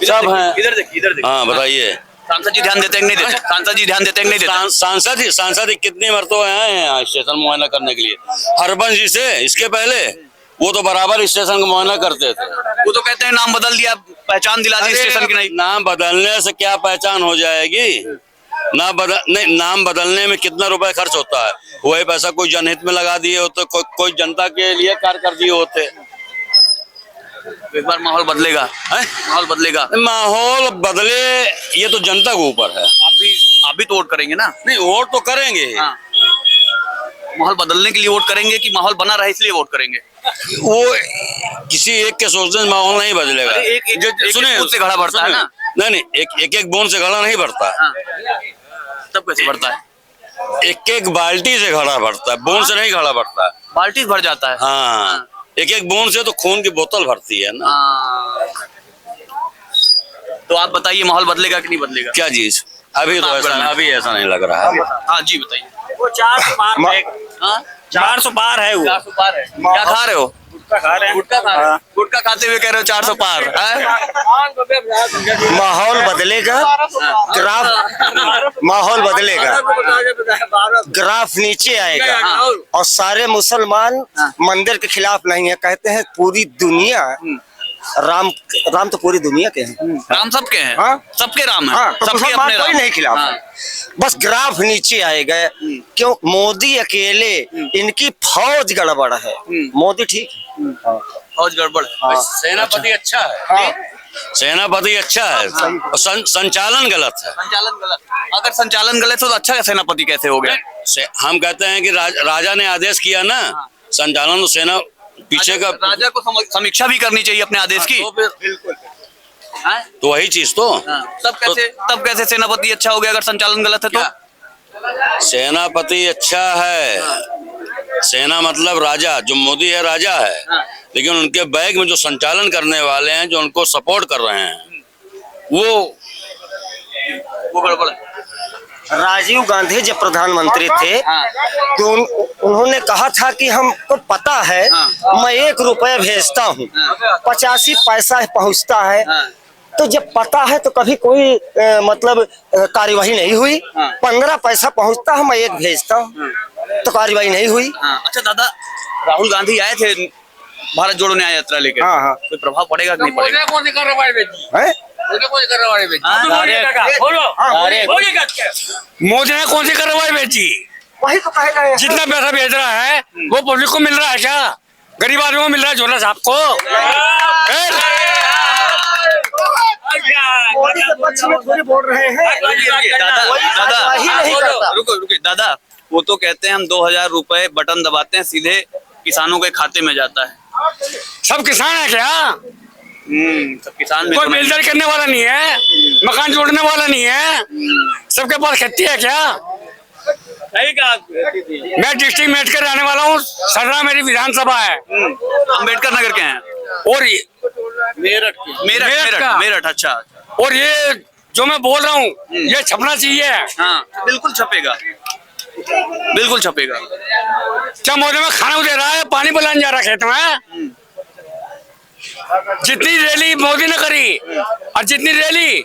सब हैं। इधर देखिए, इधर देखिए। हाँ बताइए। सांसद जी ध्यान देते हैं कि नहीं देते? सांसद जी ध्यान देते हैं कि नहीं देते? सांसद कितनी मरतबा आए हैं यहाँ स्टेशन मुआयना करने के लिए। हरबंश जी से इसके पहले वो तो बराबर स्टेशन का मुआयना करते थे। वो तो कहते हैं नाम बदल दिया, पहचान दिला दी स्टेशन की। नहीं, नाम बदलने से क्या पहचान हो जाएगी? नाम बदलने में कितना रुपए खर्च होता है, वही पैसा कोई जनहित में लगा दिए होते, कोई जनता के लिए कार्य कर दिए होते। एक बार माहौल बदलेगा है? माहौल बदलेगा। माहौल बदले ये तो जनता के ऊपर है। आप भी तो वोट करेंगे ना? नहीं, वोट तो करेंगे। हाँ। माहौल बदलने के लिए वोट करेंगे कि माहौल बना रहे इसलिए वोट करेंगे? वो किसी एक के सोचने से माहौल नहीं बदलेगा। एक सुनिए, से घड़ा बढ़ता है ना? नहीं, एक बूंद से घड़ा नहीं बढ़ता। हाँ। तब कैसे बढ़ता है? एक बाल्टी से घड़ा बढ़ता है, बूंद से नहीं घड़ा बढ़ता है। बाल्टी भर जाता है। हाँ, एक बूंद से तो खून की बोतल भरती है ना। तो आप बताइए माहौल बदलेगा कि नहीं बदलेगा? क्या चीज? अभी तो ऐसा नहीं लग रहा है। हाँ जी बताइए। वो 400 पार है। हाँ? 400 पार है वो। 400 पार है। क्या खा रहे हो? गुटखा खा रहे हैं। गुटखा खा रहे हो? गुटखा खाते हुए कह रहे हो 400 पार है? माहौल बदलेगा, माहौल बदलेगा, ग्राफ नीचे आएगा और सारे मुसलमान मंदिर के खिलाफ नहीं है। कहते हैं पूरी दुनिया राम राम तो पूरी दुनिया के हैं। राम सबके हैं। हाँ? सबके राम है। हाँ, तो सबके मुसलमान अपने कोई राम। नहीं खिलाफ हाँ। है। बस ग्राफ नीचे आएगा। क्यों? मोदी अकेले, इनकी फौज गड़बड़ है। मोदी ठीक है। फौज गड़बड़ है। सेनापति अच्छा है। सेनापति अच्छा है और संचालन गलत है। संचालन गलत। अगर संचालन गलत हो तो अच्छा सेनापति कैसे हो गया? हम कहते हैं कि राजा ने आदेश किया ना, संचालन तो सेना पीछे का। राजा को समीक्षा भी करनी चाहिए अपने आदेश की। बिल्कुल। तो वही चीज तो तब कैसे सेनापति अच्छा हो गया अगर संचालन गलत है तो? सेनापति अच्छा है। सेना मतलब राजा, जो मोदी है राजा है, लेकिन उनके बैग में जो संचालन करने वाले हैं, जो उनको सपोर्ट कर रहे हैं, वो गड़बड़ है। राजीव गांधी जब प्रधानमंत्री थे तो उन्होंने कहा था कि हमको पता है, मैं 1 रुपया भेजता हूँ, 85 पैसा पहुँचता है। तो जब पता है तो कभी कोई मतलब कार्यवाही नहीं हुई। 15 पैसा पहुँचता है, मैं 1 भेजता हूँ, तो कार्यवाही नहीं हुई। अच्छा दादा, राहुल गांधी आए थे भारत जोड़ो न्याय यात्रा लेकर। हाँ। कोई प्रभाव पड़ेगा कि नहीं पड़ेगा? हैं? मोदी ने कौन सी कार्रवाई भेजी? वही तो कह रहे हैं। जितना पैसा भेज रहा है वो पब्लिक को मिल रहा है क्या? गरीब आदमी को मिल रहा है झोला साहब को? मोदी के पक्ष में थोड़ी बोल रहे हैं। रुको दादा, वो तो कहते हैं हम 2000 रुपए बटन दबाते हैं सीधे किसानों के खाते में जाता है। सब किसान है क्या? सब किसान में कोई बेलदारी करने वाला नहीं है, मकान जोड़ने वाला नहीं है, सबके पास खेती है क्या? सही कहा। मैं डिस्ट्रिक्ट मेरठ रहने वाला हूँ, सरना मेरी विधानसभा है। अम्बेडकर नगर के हैं और मेरठ। अच्छा। और ये जो मैं बोल रहा हूँ ये छपना चाहिए। हाँ, बिल्कुल छपेगा, बिल्कुल छपेगा। क्या मोदी में खाना दे रहा है, पानी पिलाने जा रहा है खेत में? जितनी रैली मोदी ने करी और जितनी रैली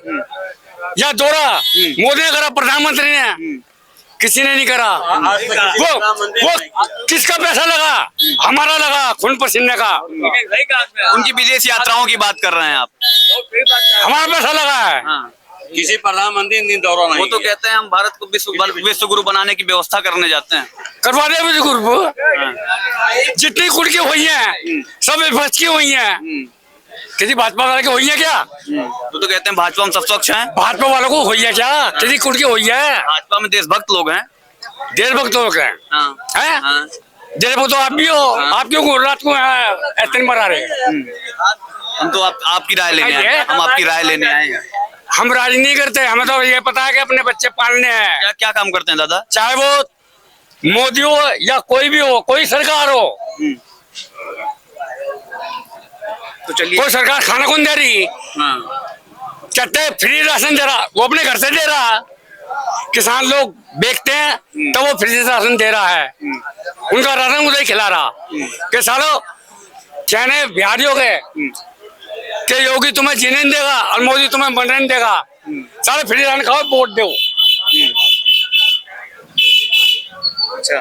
या दौरा मोदी ने करा, प्रधानमंत्री ने किसी ने नहीं करा। वो किसका पैसा लगा? हमारा लगा, खून पसीने का। उनकी विदेश यात्राओं की बात कर रहे हैं आप? हमारा पैसा लगा है। किसी प्रधानमंत्री ने दौरा नहीं। वो तो कहते हैं हम भारत को विश्व गुरु बनाने की व्यवस्था करने जाते हैं। करवा दे विश्व गुरु। जितनी कुर्की हुई है सब विपक्ष की हुई है, किसी भाजपा वाले की हुई है क्या? तो कहते हैं भाजपा में सब स्वच्छ हैं। भाजपा वालों को हुई है क्या? किसी कुर्की हुई है? भाजपा में देशभक्त लोग हैं। देशभक्त लोग हैं। हाँ। देशभक्त तो आप भी हो। आप क्यों रात को ऐसे मरा रहे? हम तो आपकी राय लेने आए। हम आपकी राय लेने आए हैं। हम राज नहीं करते, हमें तो ये पता है कि अपने बच्चे पालने हैं। क्या काम करते हैं दादा? चाहे वो मोदी हो या कोई भी हो, कोई सरकार हो, तो चलिए। कोई सरकार खाना कौन दे रही? चट्टे फ्री राशन दे रहा, वो अपने घर से दे रहा। किसान लोग बेचते हैं तो वो फ्री राशन दे रहा है, उनका राशन उधर खिला रहा। कि सालो कहने बिहारियों के योगी तुम्हें जीने नहीं देगा और मोदी तुम्हें बनने नहीं देगा। सारे फ्री राशन खाओ, वोट दो। अच्छा,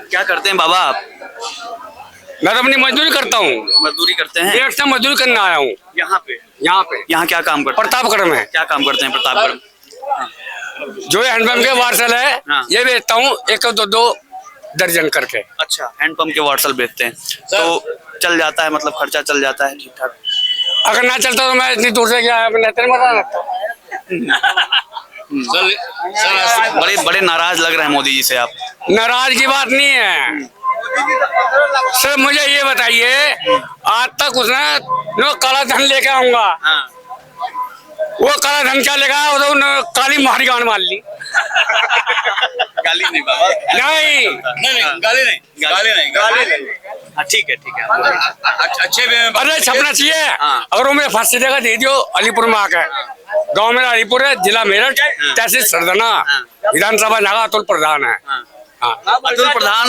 क्या करते हैं बाबा आप? मैं तो अपनी मजदूरी करता हूँ। मजदूरी करते हैं? मेरठ से मजदूरी करने आया हूँ। यहाँ क्या काम करते हैं? प्रतापगढ़ में। क्या काम करते हैं प्रतापगढ़? जो हैंडपंप के वार्सल है ये बेचता हूँ, 1-2 दर्जन करके। अच्छा, हैंडपंप के वार्सल बेचते हैं तो चल जाता है, मतलब खर्चा चल जाता है ठीक ठाक? अगर ना चलता तो मैं इतनी दूर से क्या बड़े नाराज लग रहे हैं मोदी जी से आप। नाराज की बात नहीं है सर, मुझे ये बताइए, आज तक उसने काला धन लेके आऊंगा, वो काला धन क्या लेगा? वो तो काली मारी गान मार ली। गाली नहीं बाबा, नहीं गाली नहीं। हाँ ठीक है। अच्छे अरे छपना चाहिए। अगर वो मेरे फांसी देगा दे दियो। अलीपुर में आकर, गांव मेरा अलीपुर है, जिला मेरठ, तहसील सरदना, विधानसभा नागा अतुल प्रधान है। अतुल प्रधान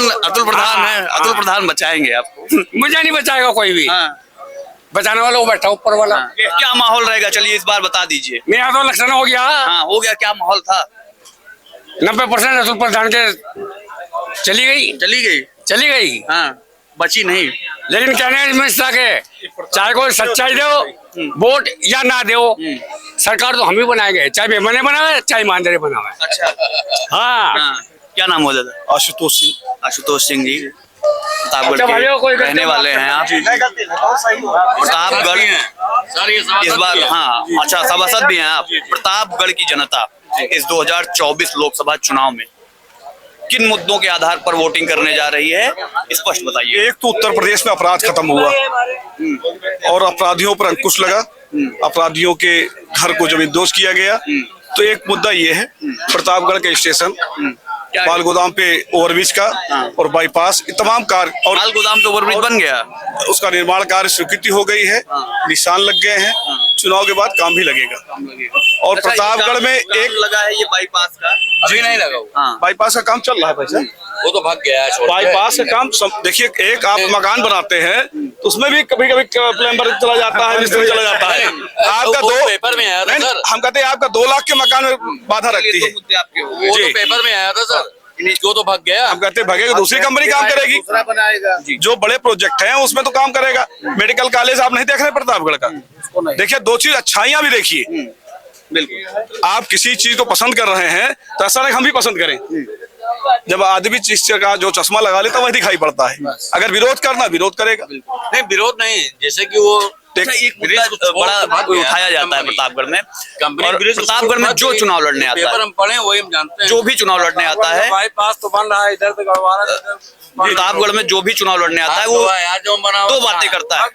है। अतुल प्रधान बचाएंगे आपको? मुझे नहीं बचाएगा कोई भी। बचाने वाला वो बैठा ऊपर वाला। क्या माहौल रहेगा? चलिए इस बार बता दीजिए। मेरा तो इलेक्शन हो गया। हो गया, क्या माहौल था? 90% अतुल प्रधान के चली गई। हाँ बची नहीं। लेकिन कहने में इस तरह के चाहे कोई सच्चाई दो वोट या ना दो, सरकार तो हम ही बनाएंगे, चाहे मेमने बनावे चाहे ईमानदारी बनावे। अच्छा हाँ, क्या नाम हो दादा? आशुतोष सिंह। आशुतोष सिंह जी, प्रतापगढ़ अच्छा भाइयों, कोई के रहने वाले हैं आप। प्रतापगढ़ इस बार, हाँ अच्छा सभासद भी हैं आप। प्रतापगढ़ की जनता इस 2024 लोकसभा चुनाव में किन मुद्दों के आधार पर वोटिंग करने जा रही है, स्पष्ट बताइए। एक तो उत्तर प्रदेश में अपराध खत्म हुआ और अपराधियों पर अंकुश लगा, अपराधियों के घर को जमींदोज किया गया। तो एक मुद्दा ये है प्रतापगढ़ के स्टेशन, माल गोदाम पे ओवरब्रिज का और बाईपास, ये तमाम कार्य, और माल गोदाम पे ओवरब्रिज बन गया, उसका निर्माण कार्य स्वीकृति हो गई है, निशान लग गए हैं, चुनाव के बाद काम भी लगेगा। और अच्छा, प्रतापगढ़ में काम एक लगा है ये बाईपास का, अभी नहीं लगा वो। हाँ बाईपास का काम चल रहा है भाई साहब। वो तो भाग गया है छोड़ के। बाईपास का काम देखिए, एक आप मकान बनाते हैं तो उसमें भी कभी कभी प्लम्बर चला जाता है, मिस्त्री चला जाता है। आपका वो दो पेपर में आया था नहीं, सर। हम कहते हैं आपका 2 लाख के मकान में बाधा रखती है। मुद्दे आपके हो। वो तो जी। पेपर में आया था सर, वो तो भाग गया। हम कहते हैं भगेगा, दूसरी कंपनी काम करेगी। जो बड़े प्रोजेक्ट हैं उसमें तो काम करेगा। मेडिकल कॉलेज आप नहीं देख रहे प्रतापगढ़ का, देखिए 2 चीज अच्छाइयां भी देखिए। बिल्कुल, आप किसी चीज को पसंद कर रहे हैं तो ऐसा नहीं हम भी पसंद करें। जब आदमी चीज का जो चश्मा लगा लेता वही दिखाई पड़ता है। अगर विरोध करना, विरोध करेगा। नहीं विरोध नहीं, जैसे कि वो अच्छा, एक मुद्दा बड़ा उठाया जाता है प्रतापगढ़ में, कंपनी और ब्रिज प्रतापगढ़ में जो चुनाव लड़ने आता पेपर है, हम पढ़े वही हम जानते हैं। जो भी चुनाव लड़ने आता है बाईपास तो बन रहा है, इधर तो गड़बड़ा रहा है। प्रतापगढ़ में जो भी चुनाव लड़ने आता है वो यार जो बना 2 बातें करता है,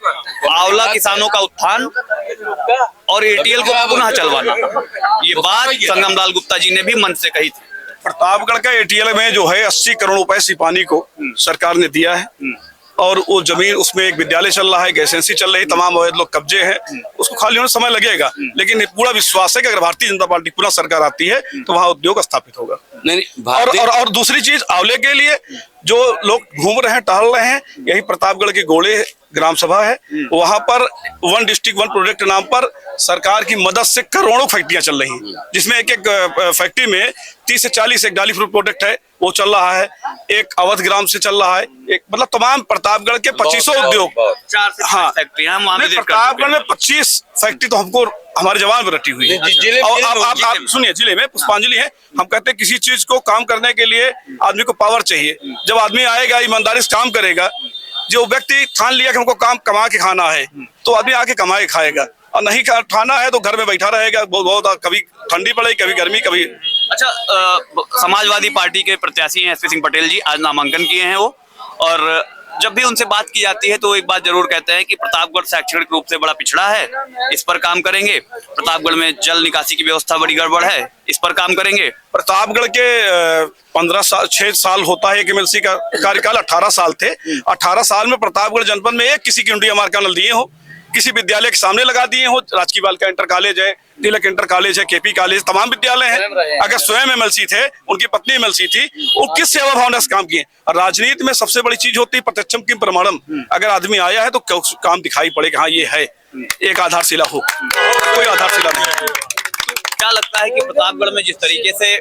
आंवला किसानों का उत्थान और एटीएल को पुनः चलवाना। ये बात संगमलाल गुप्ता जी ने भी मंच से कही थी। प्रतापगढ़ का एटीएल में जो है 80 करोड़ रुपए सिपानी को सरकार ने दिया है, और वो जमीन, उसमें एक विद्यालय चल रहा है, गैस एजेंसी चल रही, तमाम अवैध लोग कब्जे हैं। उसको खाली होने समय लगेगा, लेकिन पूरा विश्वास है कि अगर भारतीय जनता पार्टी पुनः सरकार आती है तो वहाँ उद्योग स्थापित होगा। और दूसरी चीज, आंवले के लिए जो लोग घूम रहे हैं, टहल रहे हैं, यही प्रतापगढ़ की गोले ग्राम सभा है, वहां पर 1 डिस्ट्रिक्ट 1 प्रोजेक्ट नाम पर सरकार की मदद से करोड़ों फैक्ट्रियां चल रही हैं, जिसमें एक फैक्ट्री में 30 से 40 एक डाली फ्रूट प्रोडक्ट है, वो चल रहा है। एक अवध ग्राम से चल रहा है, एक मतलब तमाम प्रतापगढ़ के 2500 उद्योग। 4 से 5 फैक्ट्रियां वहां विजिट कर चुके प्रतापगढ़ में 25 फैक्ट्री तो हमको हमारे जवान में रटी हुई है। और आप सुनिए, जिले में पुष्पांजलि है, हम कहते हैं किसी चीज को काम करने के लिए आदमी को पावर चाहिए। जब आदमी आएगा, ईमानदारी से काम करेगा, जो व्यक्ति ठान लिया कि हमको काम कमा के खाना है, तो आदमी आके कमाए खाएगा, और नहीं खाना है तो घर में बैठा रहेगा। बहुत कभी ठंडी पड़े, कभी गर्मी, कभी। अच्छा, समाजवादी पार्टी के प्रत्याशी हैं एसपी सिंह पटेल जी, आज नामांकन किए हैं वो, और जब भी उनसे बात की जाती है तो एक बात जरूर कहते हैं कि प्रतापगढ़ शैक्षणिक रूप से बड़ा पिछड़ा है, इस पर काम करेंगे। प्रतापगढ़ में जल निकासी की व्यवस्था बड़ी गड़बड़ है, इस पर काम करेंगे। प्रतापगढ़ के 6 साल होता है कि एमएलसी का कार्यकाल, 18 साल थे। 18 साल में प्रतापगढ़ जनपद में एक किसी की इंडिया मार्का नल दिए हो, किसी विद्यालय के सामने लगा दिए हो। राजकीय बालिका इंटर कॉलेज है, तिलक इंटर कॉलेज है, केपी कॉलेज, तमाम विद्यालय हैं। अगर स्वयं एमएलसी थे, उनकी पत्नी एमएलसी थी, वो किस सेवा भावना से काम किए। और राजनीति में सबसे बड़ी चीज होती है प्रत्यक्षम की प्रमाणम। अगर आदमी आया है तो काम दिखाई पड़े कि हाँ ये है, एक आधारशिला हो, कोई आधारशिला नहीं। क्या लगता है कि प्रतापगढ़ में जिस तरीके से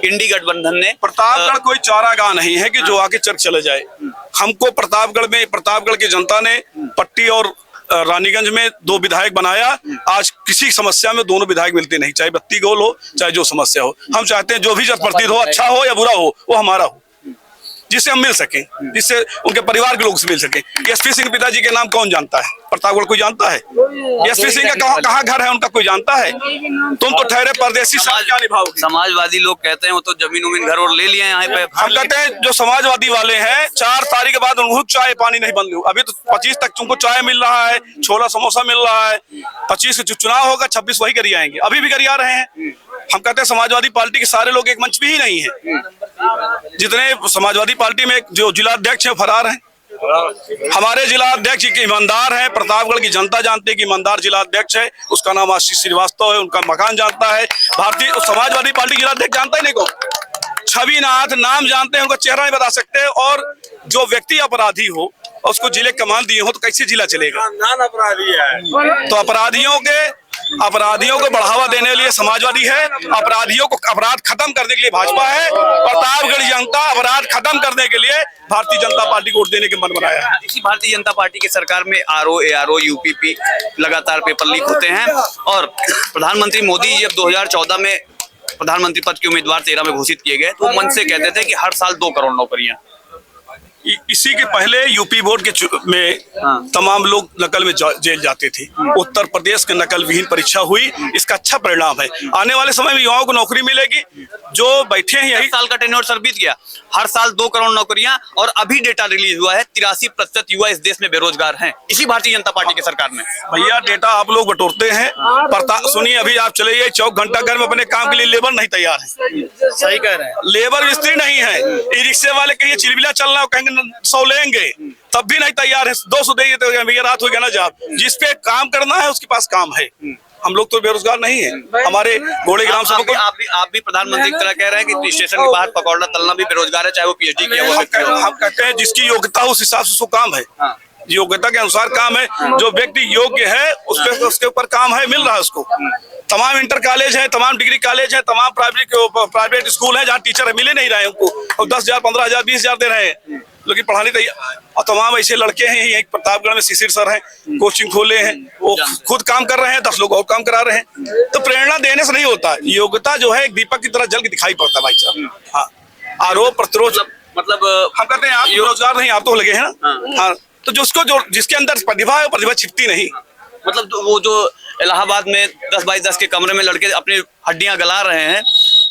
इंडी गठबंधन ने, प्रतापगढ़ कोई चारागाह नहीं है कि जो आके चर्च चले जाए। हमको प्रतापगढ़ की जनता ने पट्टी और रानीगंज में 2 विधायक बनाया। आज किसी समस्या में दोनों विधायक मिलते नहीं, चाहे बत्ती गोल हो, चाहे जो समस्या हो। हम चाहते हैं जो भी जनप्रतिनिधि हो, अच्छा हो या बुरा हो, वो हमारा हो, जिससे हम मिल सके, जिससे उनके परिवार के लोग से मिल सके। एसपी सिंह पिताजी के नाम कौन जानता है? प्रतापगढ़ कोई जानता है? एसपी सिंह का कहाँ घर है उनका कोई जानता है? तुम तो ठहरे परदेसी, समाज क्या निभाओगे? समाजवादी लोग कहते हैं वो तो जमीन उमीन घर और ले लिए यहाँ पे। हम कहते हैं जो समाजवादी वाले हैं, 4 तारीख के बाद उनको चाय पानी नहीं बंद। अभी तो 25 तक तुमको चाय मिल रहा है, छोला समोसा मिल रहा है। 25 से जो चुनाव होगा 26 वही करिए आएंगे, अभी भी करिए आ रहे हैं। हम कहते हैं समाजवादी पार्टी के सारे लोग एक मंच पे ही नहीं है। जितने समाजवादी पार्टी में जो जिला अध्यक्ष है फरार हैं। हमारे जिला अध्यक्ष ईमानदार है, प्रतापगढ़ की जनता जानती है कि ईमानदार जिला अध्यक्ष है, उसका नाम आशीष श्रीवास्तव है, उनका मकान जानता है। भारतीय समाजवादी पार्टी जिला अध्यक्ष जानता ही नहीं को, छवि नाथ नाम जानते हैं, उनका चेहरा नहीं बता सकते। और जो व्यक्ति अपराधी हो उसको जिले कमान दिए हो तो कैसे जिला चलेगा? अपराधी है तो अपराधियों के अपराधियों को बढ़ावा देने के लिए समाजवादी है, अपराधियों को अपराध खत्म करने के लिए भाजपा है। प्रतापगढ़ जनता अपराध खत्म करने के लिए भारतीय जनता पार्टी को वोट देने के मन बनाया है। इसी भारतीय जनता पार्टी की सरकार में आरओ, एआरओ, यूपीपी लगातार पेपर लीक होते हैं और प्रधानमंत्री मोदी जब 2014 में प्रधानमंत्री पद के उम्मीदवार 13 में घोषित किए गए तो मन से कहते थे कि हर साल 2 करोड़ नौकरियां। इसी के पहले यूपी बोर्ड के में तमाम लोग नकल में जेल जाते थे। उत्तर प्रदेश के नकल विहीन परीक्षा हुई, इसका अच्छा परिणाम है। आने वाले समय में युवाओं को नौकरी मिलेगी। जो बैठे हैं यही साल का टेन्योर सर बीत गया, हर साल 2 करोड़ नौकरियां और अभी डेटा रिलीज हुआ है 83% युवा इस देश में बेरोजगार हैं इसी भारतीय जनता पार्टी की सरकार में। भैया डेटा आप लोग बटोरते हैं, सुनिए अभी आप चले जाइए चौक घंटा घर में अपने काम के लिए लेबर नहीं तैयार है। सही कह रहे हैं, लेबर मिस्त्री नहीं है। ई रिक्शे वाले कहिए चिलबिला चलना कहेंगे 100 लेंगे तब भी नहीं तैयार है। 200 देंगे तो भैया रात हो गया ना जाब। जिस पे काम करना है उसके पास काम है। हम लोग तो बेरोजगार नहीं है। हमारे घोड़े ग्राम सभा आप भी प्रधानमंत्री की तरह कह रहे हैं कि स्टेशन के बाहर पकौड़ा तलना भी बेरोजगार है, चाहे वो पीएचडी किया हुआ। हम कहते हैं जिसकी योग्यता उस हिसाब से उसको काम है, योग्यता के अनुसार काम है। जो व्यक्ति योग्य है उसके ऊपर काम है, मिल रहा है उसको। तमाम इंटर कॉलेज है, तमाम डिग्री कॉलेज है, तमाम प्राइवेट स्कूल है जहाँ टीचर मिले नहीं रहे उनको और 10,000, 15,000, 20,000 दे रहे हैं, लेकिन पढ़ाने तैयार। और तमाम ऐसे लड़के हैं यही प्रतापगढ़ में शिशिर सर हैं, कोचिंग खोले हैं, वो खुद काम कर रहे हैं, 10 लोग और काम करा रहे हैं। तो प्रेरणा देने से नहीं होता, योग्यता जो है एक दीपक की तरह जल के दिखाई पड़ता है भाई साहब। हाँ, आरोप प्रत्यारोप मतलब हम कहते हैं आप रोजगार नहीं, आप तो लगे हैं ना। हाँ, तो जिसके अंदर प्रतिभा है वो प्रतिभा छिपती नहीं। मतलब वो जो इलाहाबाद में 10x10 के कमरे में लड़के अपनी हड्डियां गला रहे हैं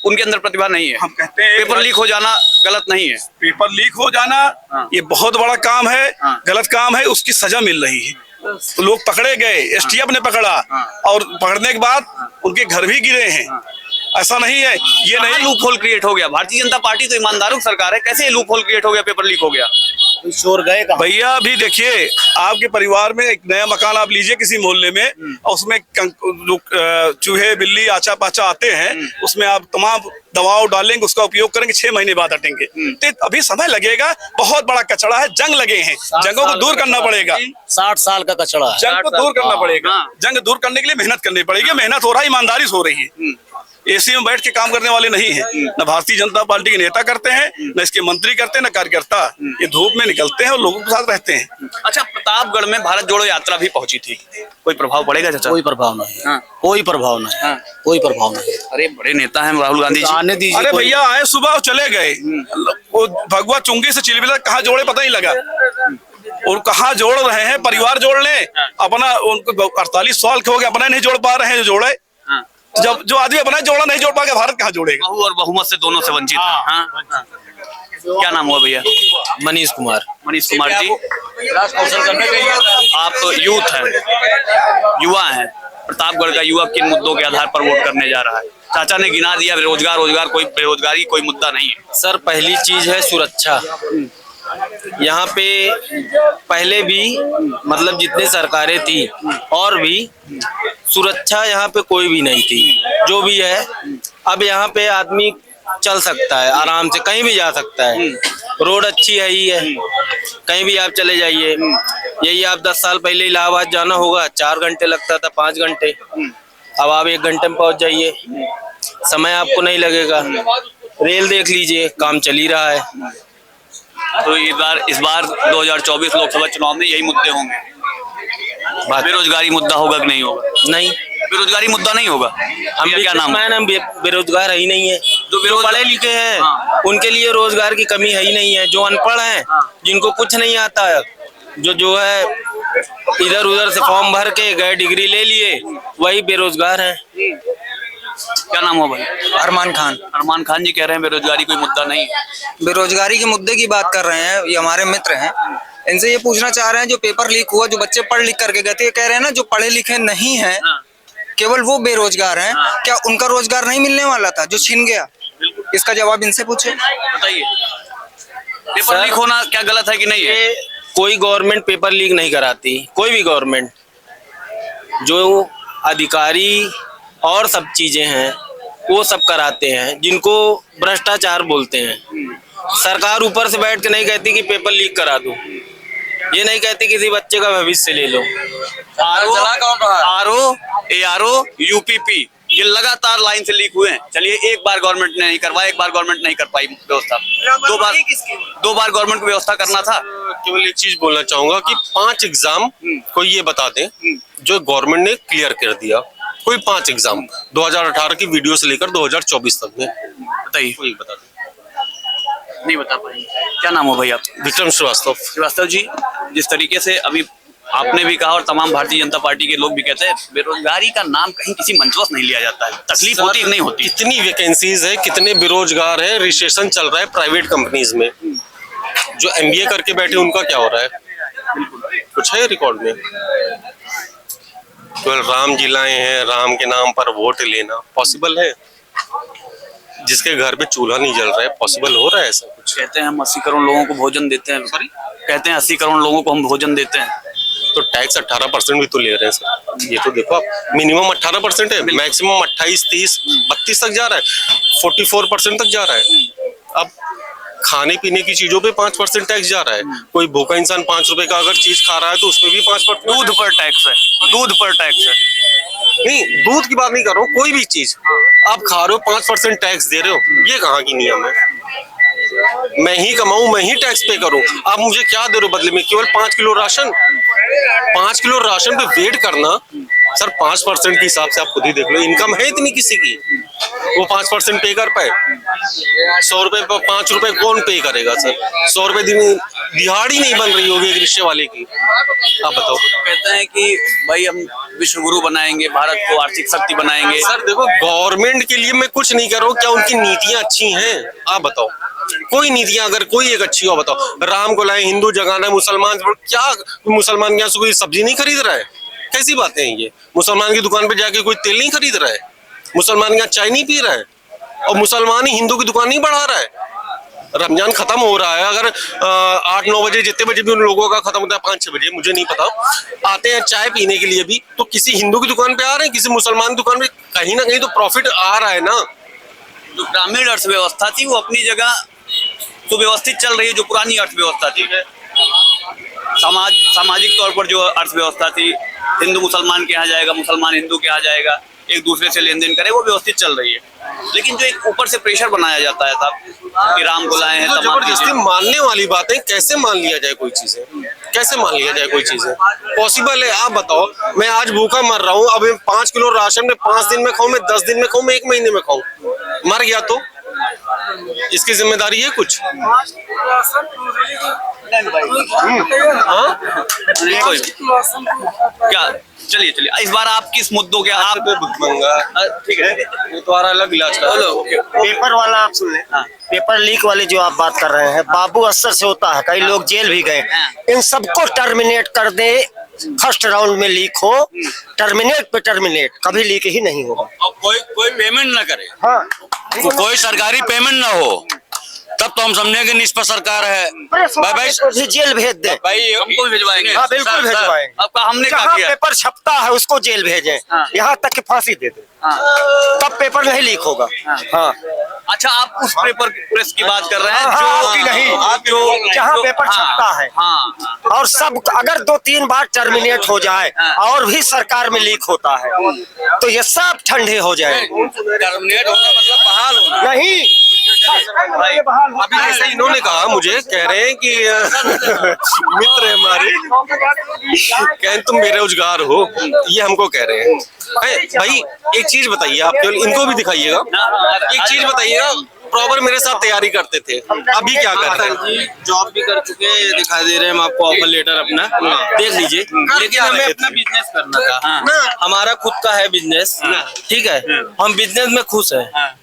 उनके अंदर प्रतिभा नहीं है। हम कहते हैं पेपर लीक हो जाना गलत नहीं है। पेपर लीक हो जाना ये बहुत बड़ा काम है, गलत काम है, उसकी सजा मिल रही है। तो लोग पकड़े गए, एसटीएफ ने पकड़ा और पकड़ने के बाद उनके घर भी गिरे हैं। ऐसा नहीं है, ये नहीं लूप होल क्रिएट हो गया। भारतीय जनता पार्टी तो ईमानदारों की सरकार है, कैसे लूप होल क्रिएट हो गया, पेपर लीक हो गया? शोर गए भैया अभी देखिए आपके परिवार में एक नया मकान आप लीजिए किसी मोहल्ले में और उसमें चूहे बिल्ली आचा पाचा आते हैं, उसमें आप तमाम दवाओं डालेंगे, उसका उपयोग करेंगे, 6 महीने बाद हटेंगे। तो अभी समय लगेगा, बहुत बड़ा कचरा है, जंग लगे हैं, जंगों को दूर करना पड़ेगा। 60 साल का कचरा है, जंग को दूर करना पड़ेगा। जंग दूर करने के लिए मेहनत करनी पड़ेगी, मेहनत हो रहा है, ईमानदारी से हो रही है। एसी में बैठ के काम करने वाले नहीं है, न भारतीय जनता पार्टी के नेता करते हैं, न इसके मंत्री करते हैं, न कार्यकर्ता। ये धूप में निकलते हैं और लोगों के साथ रहते हैं। अच्छा, प्रतापगढ़ में भारत जोड़ो यात्रा भी पहुंची थी, कोई प्रभाव पड़ेगा चाचा? कोई प्रभाव नहीं, कोई प्रभाव नहीं, कोई प्रभाव नहीं। अरे बड़े नेता हैं राहुल गांधी जी, आने दीजिए। अरे भैया आए सुबह और चले गए, वो भगवा चुंगी से चिलबिला कहाँ जोड़े पता नहीं लगा। और कहाँ जोड़ रहे हैं, परिवार जोड़ लें अपना, उनको 48 साल के हो गए, अपना नहीं जोड़ पा रहे हैं जो जोड़े। जब जो आदमी अपना जोड़ा नहीं जोड़ पाएगा भारत कहाँ जोड़ेगा? बहू और बहुमत से दोनों से वंचित है। क्या नाम हुआ भैया? मनीष कुमार। मनीष कुमार जी, आप तो यूथ हैं, युवा हैं। प्रतापगढ़ का युवा किन मुद्दों के आधार पर वोट करने जा रहा है? चाचा ने गिना दिया, रोजगार, कोई बेरोजगारी कोई मुद्दा नहीं है। सर पहली चीज है सुरक्षा। यहाँ पे पहले भी मतलब जितनी सरकारें थी और भी सुरक्षा यहाँ पे कोई भी नहीं थी, जो भी है अब यहाँ पे आदमी चल सकता है, आराम से कहीं भी जा सकता है। रोड अच्छी है ही है, कहीं भी आप चले जाइए। यही आप 10 साल पहले इलाहाबाद जाना होगा 4 घंटे लगता था, 5 घंटे, अब आप 1 घंटे में पहुंच जाइए, समय आपको नहीं लगेगा। रेल देख लीजिए, काम चल ही रहा है। तो इस बार 2024 लोकसभा चुनाव में यही मुद्दे होंगे। बेरोजगारी मुद्दा होगा कि नहीं होगा? नहीं, बेरोजगारी मुद्दा नहीं होगा। हम क्या नाम है, हम बेरोजगार है ही नहीं है। जो पढ़े लिखे हैं उनके लिए रोजगार की कमी है ही नहीं है। जो अनपढ़ हैं, जिनको कुछ नहीं आता है, जो है इधर उधर से फॉर्म भर के गए, डिग्री ले लिए, वही बेरोजगार हैं। क्या नाम हो भाई? अरमान खान। अरमान खान जी कह रहे हैं बेरोजगारी कोई मुद्दा नहीं है। बेरोजगारी के मुद्दे की बात कर रहे हैं, ये हमारे मित्र हैं, इनसे ये पूछना चाह रहे हैं जो पेपर लीक हुआ, जो बच्चे पढ़ लिख करके गए थे, कह रहे हैं ना जो पढ़े लिखे नहीं हैं केवल वो बेरोजगार हैं, क्या उनका रोजगार नहीं मिलने वाला था जो छिन गया? इसका जवाब इनसे पूछे। बताइए, पेपर लीक होना क्या गलत है कि नहीं है? कोई गवर्नमेंट पेपर लीक नहीं कराती, कोई भी गवर्नमेंट। जो अधिकारी और सब चीजें हैं वो सब कराते हैं, जिनको भ्रष्टाचार बोलते हैं। सरकार ऊपर से बैठ के नहीं कहती कि पेपर लीक करा दो, ये नहीं कहती किसी बच्चे का भविष्य ले लो। आरओ, ARO, UPP ये लगातार लाइन से लीक हुए हैं। चलिए एक बार गवर्नमेंट ने नहीं करवाया, एक बार गवर्नमेंट नहीं कर पाई व्यवस्था, दो बार गवर्नमेंट को व्यवस्था करना था। केवल एक चीज बोलना चाहूंगा कि 5 एग्जाम कोई ये बता दे जो गवर्नमेंट ने क्लियर कर दिया, कोई 5 एग्जाम 2018 की वीडियो से लेकर 2024 तक में, बताइए। कोई बता दे। नहीं बता पाएंगे। क्या नाम हो भाई आप? विक्रम श्रीवास्तव जी, जिस तरीके से अभी आपने भी कहा और तमाम भारतीय जनता पार्टी के लोग भी कहते हैं, बेरोजगारी का नाम कहीं किसी मंचवश नहीं लिया जाता है। तकलीफ होती नहीं होती। कितनी वैकेंसीज है, कितने बेरोजगार है, रजिस्ट्रेशन चल रहा है प्राइवेट कंपनीज में, जो MBA करके बैठे उनका क्या हो रहा है? कुछ है रिकॉर्ड में? केवल राम जी लाए हैं, राम के नाम पर वोट लेना पॉसिबल है? जिसके घर पे चूल्हा नहीं जल रहा है, पॉसिबल हो रहा है ऐसा कुछ? कहते हैं हम 80 करोड़ लोगों को भोजन देते हैं। सॉरी, कहते हैं 80 करोड़ लोगों को हम भोजन देते हैं, तो टैक्स 18% भी तो ले रहे हैं सर। ये तो देखो आप, मिनिमम 18% है, मैक्सिमम 28, 30, 32 तक जा रहा है, 44% तक जा रहा है। अब खाने पीने की चीजों पे 5% टैक्स जा रहा है। कोई भूखा इंसान 5 रुपए का अगर चीज खा रहा है तो उसमें भी 5%। दूध पर टैक्स है, दूध पर टैक्स है। नहीं, दूध की बात नहीं कर रहा हूँ, कोई भी चीज आप खा रहे हो 5% टैक्स दे रहे हो, ये कहाँ की नियम है? मैं ही कमाऊं, मैं ही टैक्स पे करूं, आप मुझे क्या दे रहे हो बदले में? केवल 5 किलो राशन, 5 किलो राशन पे वेट करना सर। 5% के हिसाब से आप खुद ही देख लो, इनकम है इतनी किसी की, वो 5% पे कर पाए? 100 रुपए पर 5 रुपए कौन पे करेगा सर? 100 रुपए दिहाड़ी नहीं बन रही होगी एक रिक्शे वाले की, आप बताओ। कहते हैं कि भाई हम विश्व गुरु बनाएंगे, भारत को आर्थिक शक्ति बनाएंगे। सर देखो, गवर्नमेंट के लिए मैं कुछ नहीं कर रहा हूँ, क्या उनकी नीतियां अच्छी हैं? आप बताओ, कोई नीतियां अगर कोई एक अच्छी हो बताओ। राम को लाए, हिंदू जगाना, मुसलमान, क्या मुसलमान के यहाँ से कोई सब्जी नहीं खरीद रहा है? कैसी बातें हैं ये? मुसलमान की दुकान पे जाके कोई तेल नहीं खरीद रहा है? मुसलमान के यहाँ चाय नहीं पी रहा है? और मुसलमान ही हिंदू की दुकान नहीं बढ़ा रहा है? रमजान खत्म हो रहा है, अगर 8-9 बजे, जितने बजे भी उन लोगों का खत्म होता है, 5-6 बजे, मुझे नहीं पता, आते हैं चाय पीने के लिए भी, तो किसी हिंदू की दुकान पे आ रहे हैं, किसी मुसलमान की दुकान पे, कहीं ना कहीं तो प्रॉफिट आ रहा है ना। जो ग्रामीण अर्थव्यवस्था थी वो अपनी जगह सुव्यवस्थित चल रही है। जो पुरानी अर्थव्यवस्था थी, सामाजिक तौर पर जो अर्थव्यवस्था थी, हिंदू मुसलमान के यहाँ जाएगा, मुसलमान हिंदू के यहाँ जाएगा, एक दूसरे से लेन देन करे, वो व्यवस्थित चल रही है। लेकिन जो एक ऊपर से प्रेशर बनाया जाता है साहब कि राम को लाए हैं, जबरदस्ती मानने वाली बात है। कैसे मान लिया जाए कोई चीजें? कैसे मान लिया जाए कोई चीजें? पॉसिबल है? आप बताओ, मैं आज भूखा मर रहा हूँ, अब 5 किलो राशन में 5 दिन में खाऊं, मैं 10 दिन में खाऊं, मैं 1 महीने में खाऊं, मर गया तो इसकी जिम्मेदारी है कुछ? क्या? चलिए इस बार आप किस मुद्दों के आप ठीक है, तुम्हारा अलग इलाज का। पेपर वाला आप सुन ले, पेपर लीक वाले जो आप बात कर रहे हैं, बाबू असर से होता है, कई लोग जेल भी गए। इन सबको टर्मिनेट कर दे, फर्स्ट राउंड में लीक हो, टर्मिनेट पे टर्मिनेट, कभी लीक ही नहीं होगा। और कोई पेमेंट ना करे, हाँ, कोई सरकारी पेमेंट ना हो, तब तो हम समझेंगे निष्पक्ष सरकार है। भाई भी जेल भेज दे, भाई हमको भी भिजवाएंगे। हाँ बिल्कुल भिजवाएंगे। आपका हमने जहाँ क्या किया? पेपर छपता है उसको जेल भेजें, यहाँ तक कि फांसी दे दे, तब पेपर नहीं लीक होगा। हाँ, अच्छा, आप उस पेपर प्रेस की बात कर रहे हैं जो कि नहीं, आप जो जहाँ पेपर छपता है। और सब अगर 2-3 बार टर्मिनेट हो जाए और भी सरकार में लीक होता है तो ये सब ठंडे हो जाए। टर्मिनेट होना मतलब बहाल होना नहीं, अभी जैसे इन्होंने कहा, मुझे कह रहे हैं कि मित्र है हमारे, कहें तुम बेरोजगार हो, ये हमको कह रहे हैं। भाई एक चीज बताइए, आप केवल इनको भी दिखाइएगा, एक चीज बताइएगा, प्रॉपर मेरे साथ तैयारी करते थे, अभी क्या कर रहे हैं? जॉब भी कर चुके हैं, दिखा दे रहे हैं हम आपको ऑफर लेटर अपना, देख लीजिए। लेकिन हमें अपना बिजनेस करना था, हमारा खुद का है बिजनेस, ठीक है, हम बिजनेस में खुश हैं।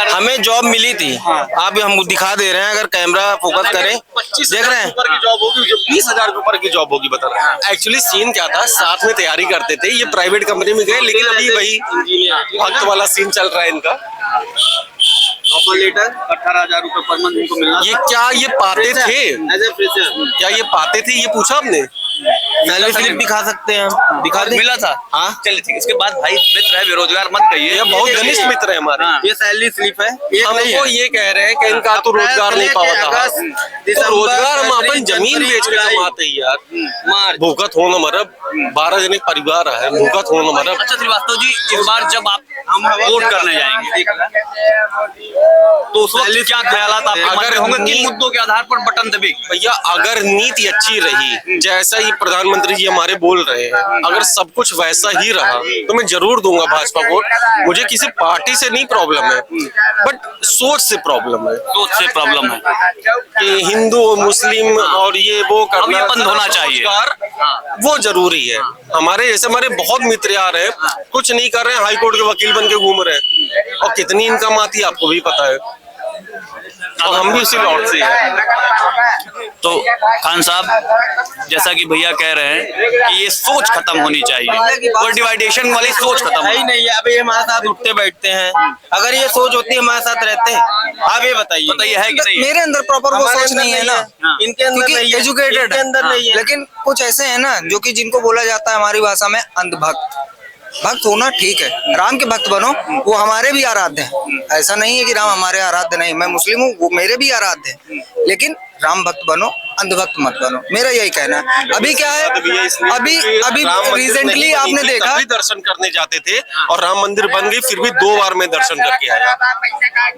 हमें जॉब मिली थी, आप हम दिखा दे रहे हैं, अगर कैमरा फोकस करें, 25,000 के ऊपर की जॉब होगी, 20,000 के ऊपर की जॉब होगी, बता रहा हूँ। एक्चुअली सीन क्या था, साथ में तैयारी करते थे, ये प्राइवेट कंपनी में गए, लेकिन अभी वही भक्त वाला सीन चल रहा है इनका। ऑफर लेटर 18,000 रुपए पर मंथ इनको मिलना। ये क्या ये पाते थे? क्या ये पाते थे, ये पूछा आपने? सैलरी स्लिप दिखा सकते हैं हम, दिखा दे। मिला था? हाँ, चलिए ठीक। इसके बाद भाई मित्र है, बेरोजगार मत कहिए, ये बहुत घनिष्ठ मित्र है हमारे। ये सैलरी स्लिप है, हमको ये कह रहे हैं कि इनका तो रोजगार नहीं पाता, तो रोजगार हम अपन अपनी जमीन बेच के कमाते हैं यार। भूखा थोड़ा न मरब, 12 जने परिवार है, भूखा थोड़ा न मरब। अच्छा श्रीवास्तव जी, इस बार जब आप वोट करने जाएंगे तो उस वक्त क्या ख्यालात आपके मन में होंगे, किन मुद्दों के आधार पर बटन दबेगी? भैया अगर नीति अच्छी रही, जैसा ही प्रधानमंत्री जी हमारे बोल रहे हैं, अगर सब कुछ वैसा ही रहा तो मैं जरूर दूंगा भाजपा वोट। मुझे किसी पार्टी से नहीं प्रॉब्लम है, बट सोच से प्रॉब्लम है। सोच से प्रॉब्लम है कि हिंदू मुस्लिम और ये वो करना बंद होना चाहिए, वो जरूरी है। हमारे जैसे हमारे बहुत मित्र आ रहे हैं, कुछ नहीं कर रहे हैं, हाई कोर्ट के वकील बन के घूम रहे हैं, और कितनी इनकम आती है आपको भी पता है, और हम भी उसी लॉट से हैं। तो खान साहब, जैसा कि भैया कह रहे हैं कि ये सोच खत्म होनी चाहिए, वो डिवाइडेशन वाली सोच खत्म ही नहीं है। अभी हमारे साथ उठते बैठते हैं, अगर ये सोच होती है हमारे साथ रहते हैं। आप ये बताइए है कि नहीं? मेरे अंदर प्रॉपर वो सोच नहीं है ना, हाँ। इनके अंदर एजुकेटेड अंदर नहीं है, लेकिन कुछ ऐसे हैं ना जो कि जिनको बोला जाता है हमारी भाषा में अंधभक्त। भक्त होना ठीक है, राम के भक्त बनो, वो हमारे भी आराध्य हैं। ऐसा नहीं है कि राम हमारे आराध्य नहीं, मैं मुस्लिम हूँ, वो मेरे भी आराध्य हैं, लेकिन राम भक्त बनो, अंधभक्त मत बनो, मेरा यही कहना है। अभी क्या है, अभी रिसेंटली आपने देखा दर्शन करने जाते थे और राम मंदिर बन गई, फिर भी 2 बार में दर्शन करके आया।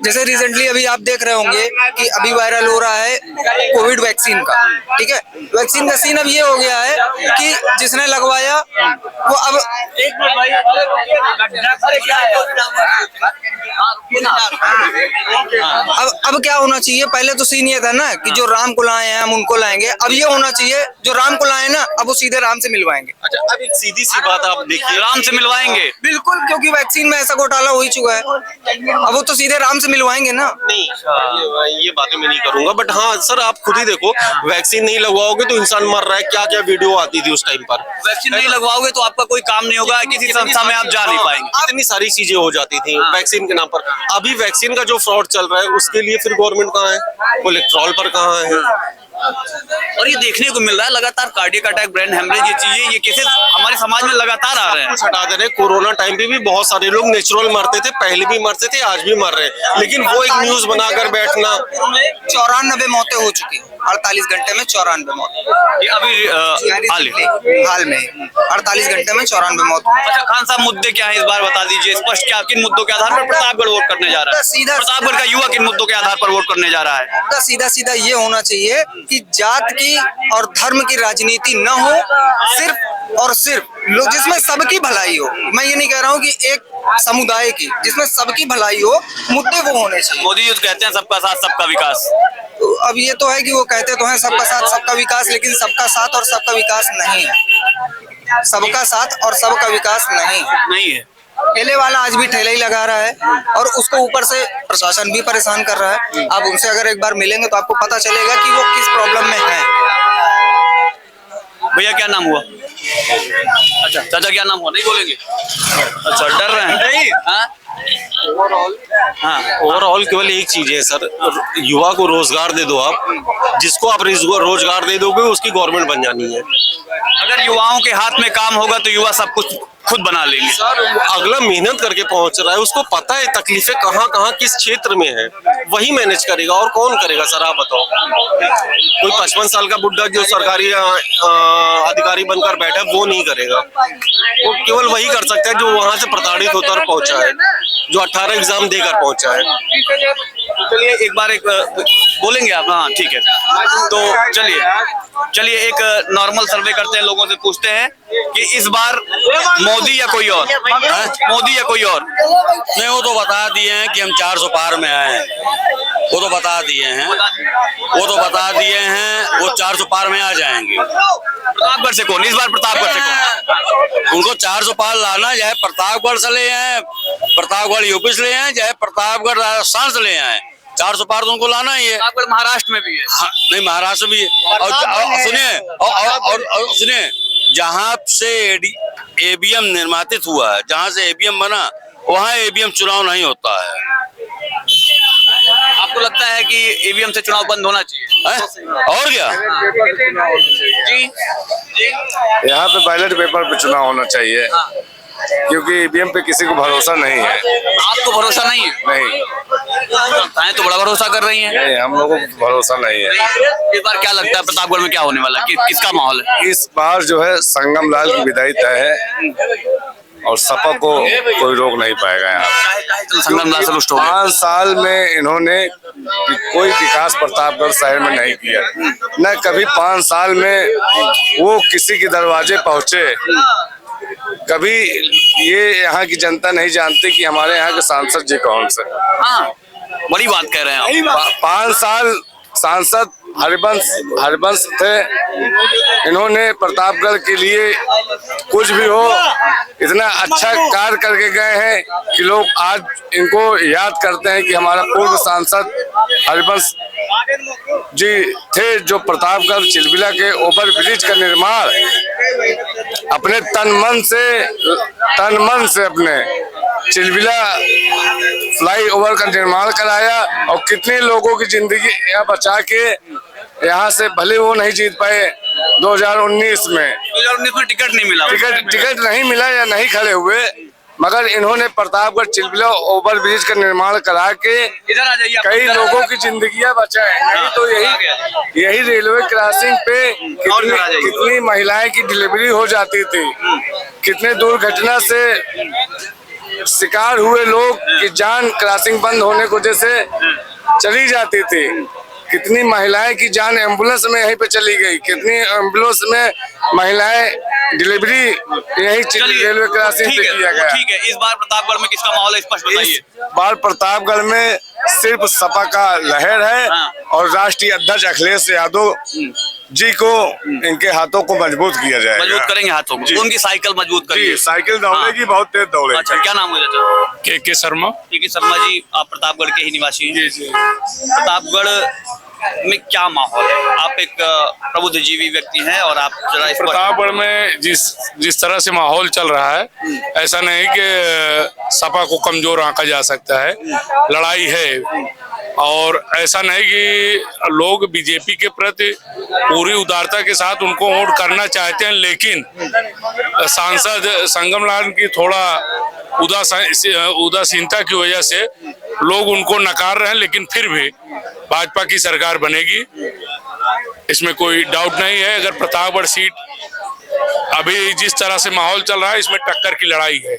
जैसे रिसेंटली अभी आप देख रहे होंगे कि अभी वायरल हो रहा है कोविड वैक्सीन का, ठीक है। वैक्सीन का सीन अब ये हो गया है कि जिसने लगवाया वो अब अब क्या होना चाहिए, पहले तो सीन ये था ना कि जो राम को लाए हैं हम उनको लाएंगे, अब ये होना चाहिए जो राम को लाए ना अब वो सीधे राम से मिलवाएंगे। अच्छा, अब एक सीधी सी बात आप देखिए, राम से मिलवाएंगे बिल्कुल, क्योंकि वैक्सीन में ऐसा घोटाला हो ही चुका है, अब वो तो सीधे राम से मिलवाएंगे ना। नहीं, ये बातें मैं नहीं करूंगा, बट हाँ सर आप खुद ही देखो, वैक्सीन नहीं लगवाओगे तो इंसान मर रहा है। क्या क्या वीडियो आती थी उस टाइम पर। वैक्सीन नहीं लगवाओगे तो आपका कोई काम नहीं होगा, किसी संस्था में आप जा नहीं पाएंगे, इतनी सारी चीजें हो जाती थी वैक्सीन के नाम पर। अभी वैक्सीन का जो फ्रॉड चल रहा है उसके लिए फिर गवर्नमेंट कहाँ है, कोलेस्ट्रॉल पर कहाँ है। और ये देखने को मिल रहा है लगातार कार्डियक अटैक, ब्रेन हेमरेज, ये चीजें, ये केसेस हमारे समाज में लगातार आ रहे हैं। कुछ हटा दे रहे, कोरोना टाइम पे भी बहुत सारे लोग नेचुरल मरते थे, पहले भी मरते थे, आज भी मर रहे हैं, लेकिन वो एक न्यूज बनाकर बैठना। 94 मौतें हो चुकी, 48 घंटे में 94 मौत, ये अभी हाल में 48 घंटे में 94 मौत। अच्छा खान साहब, मुद्दे क्या है इस बार बता दीजिए स्पष्ट, क्या किन मुद्दों के आधार पर प्रतापगढ़ वोट करने जा रहा है? सीधा प्रतापगढ़ का युवा किन मुद्दों के आधार पर वोट करने जा रहा है? सीधा ये होना चाहिए कि जात की और धर्म की राजनीति न हो, सिर्फ और सिर्फ लोग जिसमें सबकी भलाई हो। मैं ये नहीं कह रहा हूँ कि एक समुदाय की, जिसमें सबकी भलाई हो, मुद्दे वो होने चाहिए। मोदी जी कहते हैं सबका साथ सबका विकास, तो अब ये तो है कि वो कहते तो हैं सबका साथ सबका विकास, लेकिन सबका साथ और सबका विकास नहीं है। सबका साथ और सबका विकास नहीं है। ठेले वाला आज भी ठेले ही लगा रहा है और उसको ऊपर से प्रशासन भी परेशान कर रहा है। आप उनसे अगर एक बार मिलेंगे तो आपको पता चलेगा कि वो किस प्रॉब्लम में है। भैया क्या नाम हुआ? अच्छा चाचा क्या नाम हुआ? नहीं बोलेंगे? अच्छा डर रहे हैं? नहीं ओवरऑल केवल एक चीज है सर, युवा को रोजगार दे दो आप, जिसको आप रोजगार दे दोगे उसकी गवर्नमेंट बन जानी है। अगर युवाओं के हाथ में काम होगा तो युवा सब कुछ खुद बना लेंगे। सर अगला मेहनत करके पहुंच रहा है, उसको पता है तकलीफें कहाँ कहाँ किस क्षेत्र में है, वही मैनेज करेगा और कौन करेगा सर आप बताओ। कोई 55 साल का बुढ़ा जो सरकारी अधिकारी बनकर बैठा है वो नहीं करेगा, वो केवल वही कर सकता है जो वहां से प्रताड़ित होकर पहुंचा है, जो 18 एग्जाम देकर पहुंचा है। चलिए एक बार बोलेंगे आप? हाँ ठीक है, तो चलिए एक नॉर्मल सर्वे करते हैं, लोगों से पूछते हैं कि इस बार मोदी या कोई और? मोदी या कोई और? नहीं, वो तो बता दिए हैं कि हम 400 पार में आए हैं, वो तो बता दिए हैं, वो 400 पार में आ जाएंगे। प्रतापगढ़ से कौन? इस बार प्रतापगढ़ से कौन? उनको 400 पार लाना, चाहे प्रतापगढ़ से ले आए, प्रतापगढ़ यूपी से ले आए, चाहे प्रतापगढ़ राजस्थान से ले आए, 400 पार तो उनको लाना ही है। प्रतापगढ़ महाराष्ट्र में भी है? हाँ, नहीं महाराष्ट्र भी है। और सुनिए जहाँ से ईवीएम निर्मातित हुआ है, जहाँ से ईवीएम बना, वहाँ ईवीएम चुनाव नहीं होता है। आपको लगता है कि ईवीएम से चुनाव बंद होना चाहिए? और क्या? जी यहाँ पे बैलेट पेपर पे चुनाव होना चाहिए। क्योंकि ईवीएम पे किसी को भरोसा नहीं है। आपको भरोसा नहीं है? नहीं, संस्थाएं तो बड़ा भरोसा कर रही हैं। नहीं, हम लोगों को भरोसा नहीं है। इस बार क्या लगता है प्रतापगढ़ में क्या होने वाला है? किसका माहौल है? इस बार जो है संगम लाल की विदाई तय है और सपा को कोई रोक नहीं पाएगा यहाँ। संगम लाल से रुष्ट हो गए। 5 साल में इन्होंने कोई विकास प्रतापगढ़ शहर में नहीं किया, न कभी 5 साल में वो किसी के दरवाजे पहुंचे। कभी ये यहाँ की जनता नहीं जानती कि हमारे यहाँ के सांसद जी कौन से। हाँ, बड़ी बात कह रहे हैं आप। 5 साल सांसद हरिवंश थे। इन्होंने प्रतापगढ़ के लिए कुछ भी हो इतना अच्छा कार्य करके गए हैं कि लोग आज इनको याद करते हैं कि हमारा पूर्व सांसद हरिवंश जी थे, जो प्रतापगढ़ चिलबिला के ओवर ब्रिज का निर्माण अपने तन मन से अपने चिलबिला फ्लाईओवर का निर्माण कराया और कितने लोगों की जिंदगी यहाँ बचा के यहाँ से भले वो नहीं जीत पाए 2019 में टिकट नहीं मिला, टिकट नहीं मिला या नहीं खड़े हुए, मगर इन्होंने प्रतापगढ़ चिलबिला ओवर ब्रिज का निर्माण करा के कई लोगों की जिंदगियां बचाए। नहीं तो यही रेलवे क्रॉसिंग पे कितनी महिलाएं की डिलीवरी हो जाती थी, कितने दुर्घटना से शिकार हुए लोग की जान क्रॉसिंग बंद होने की वजह से चली जाती थी, कितनी महिलाएं की जान एम्बुलेंस में यहीं पे चली गई, कितनी एम्बुलेंस में महिलाएं डिलीवरी यही रेलवे क्रॉसिंग पे किया गया। ठीक है, इस बार प्रतापगढ़ में किसका माहौल है स्पष्ट बताइए। इस बार प्रतापगढ़ में सिर्फ सपा का लहर है और राष्ट्रीय अध्यक्ष अखिलेश यादव जी को इनके हाथों को मजबूत किया जाएगा। मजबूत करेंगे हाथों को, उनकी साइकिल मजबूत करेंगे। साइकिल दौड़ेगी, बहुत तेज दौड़ेगी। अच्छा, क्या नाम है चाचा? के शर्मा। के शर्मा जी, आप प्रतापगढ़ के ही निवासी हैं। प्रतापगढ़ में क्या माहौल है? आप एक प्रबुद्धजीवी व्यक्ति हैं और आप जरा प्रतापगढ़ में जिस तरह से माहौल चल रहा है, ऐसा नहीं कि सपा को कमजोर आंका जा सकता है। लड़ाई है और ऐसा नहीं कि लोग बीजेपी के प्रति पूरी उदारता के साथ उनको वोट करना चाहते हैं, लेकिन सांसद संगम लाल की थोड़ा उदासीनता की वजह से लोग उनको नकार रहे हैं। लेकिन फिर भी भाजपा की सरकार बनेगी, इसमें कोई डाउट नहीं है। अगर प्रतापगढ़ सीट अभी जिस तरह से माहौल चल रहा है, इसमें टक्कर की लड़ाई है।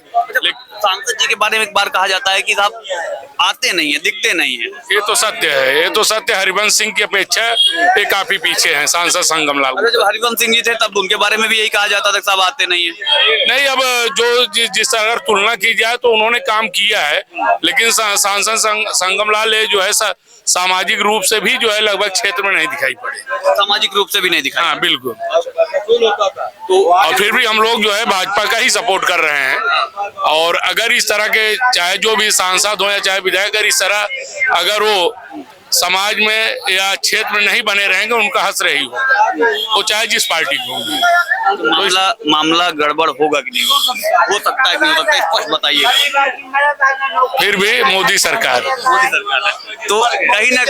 सांसद जी के बारे में एक बार कहा जाता है कि साहब आते नहीं है, दिखते नहीं है। ये तो सत्य है, ये तो सत्य। हरिवंश सिंह की अपेक्षा ये काफी पीछे हैं सांसद संगम लाल। जब हरिवंश सिंह जी थे तब उनके बारे में भी यही कहा जाता था, साहब आते नहीं है। नहीं, अब जो जिस अगर तुलना की जाए तो उन्होंने काम किया है, लेकिन सांसद संगम लाल जो है सामाजिक रूप से भी जो है लगभग क्षेत्र में नहीं दिखाई पड़े। सामाजिक रूप से भी नहीं दिखाई। हाँ, बिल्कुल। तो और फिर भी हम लोग जो है भाजपा का ही सपोर्ट कर रहे हैं। और अगर इस तरह के चाहे जो भी सांसद हो या चाहे विधायक, अगर इस तरह अगर वो समाज में या क्षेत्र में नहीं बने रहेंगे, उनका हश्र ही होगा, वो चाहे जिस पार्टी को। तो मामला गड़बड़ होगा कि नहीं हो सकता है कि नहीं हो सकता है, स्पष्ट बताइए। फिर भी मोदी सरकार तो कहीं ना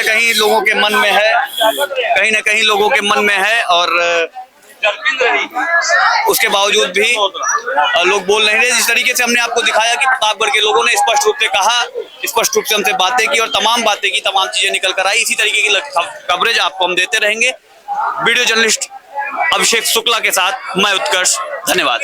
कहीं लोगों के मन में है, कहीं ना कहीं लोगों के मन में है, और उसके बावजूद भी लोग बोल नहीं रहे। जिस तरीके से हमने आपको दिखाया कि प्रतापगढ़ के लोगों ने स्पष्ट रूप से कहा, स्पष्ट रूप से हमसे बातें की और तमाम बातें की, तमाम चीजें निकल कर आई। इसी तरीके की कवरेज आपको हम देते रहेंगे। वीडियो जर्नलिस्ट अभिषेक शुक्ला के साथ मैं उत्कर्ष, धन्यवाद।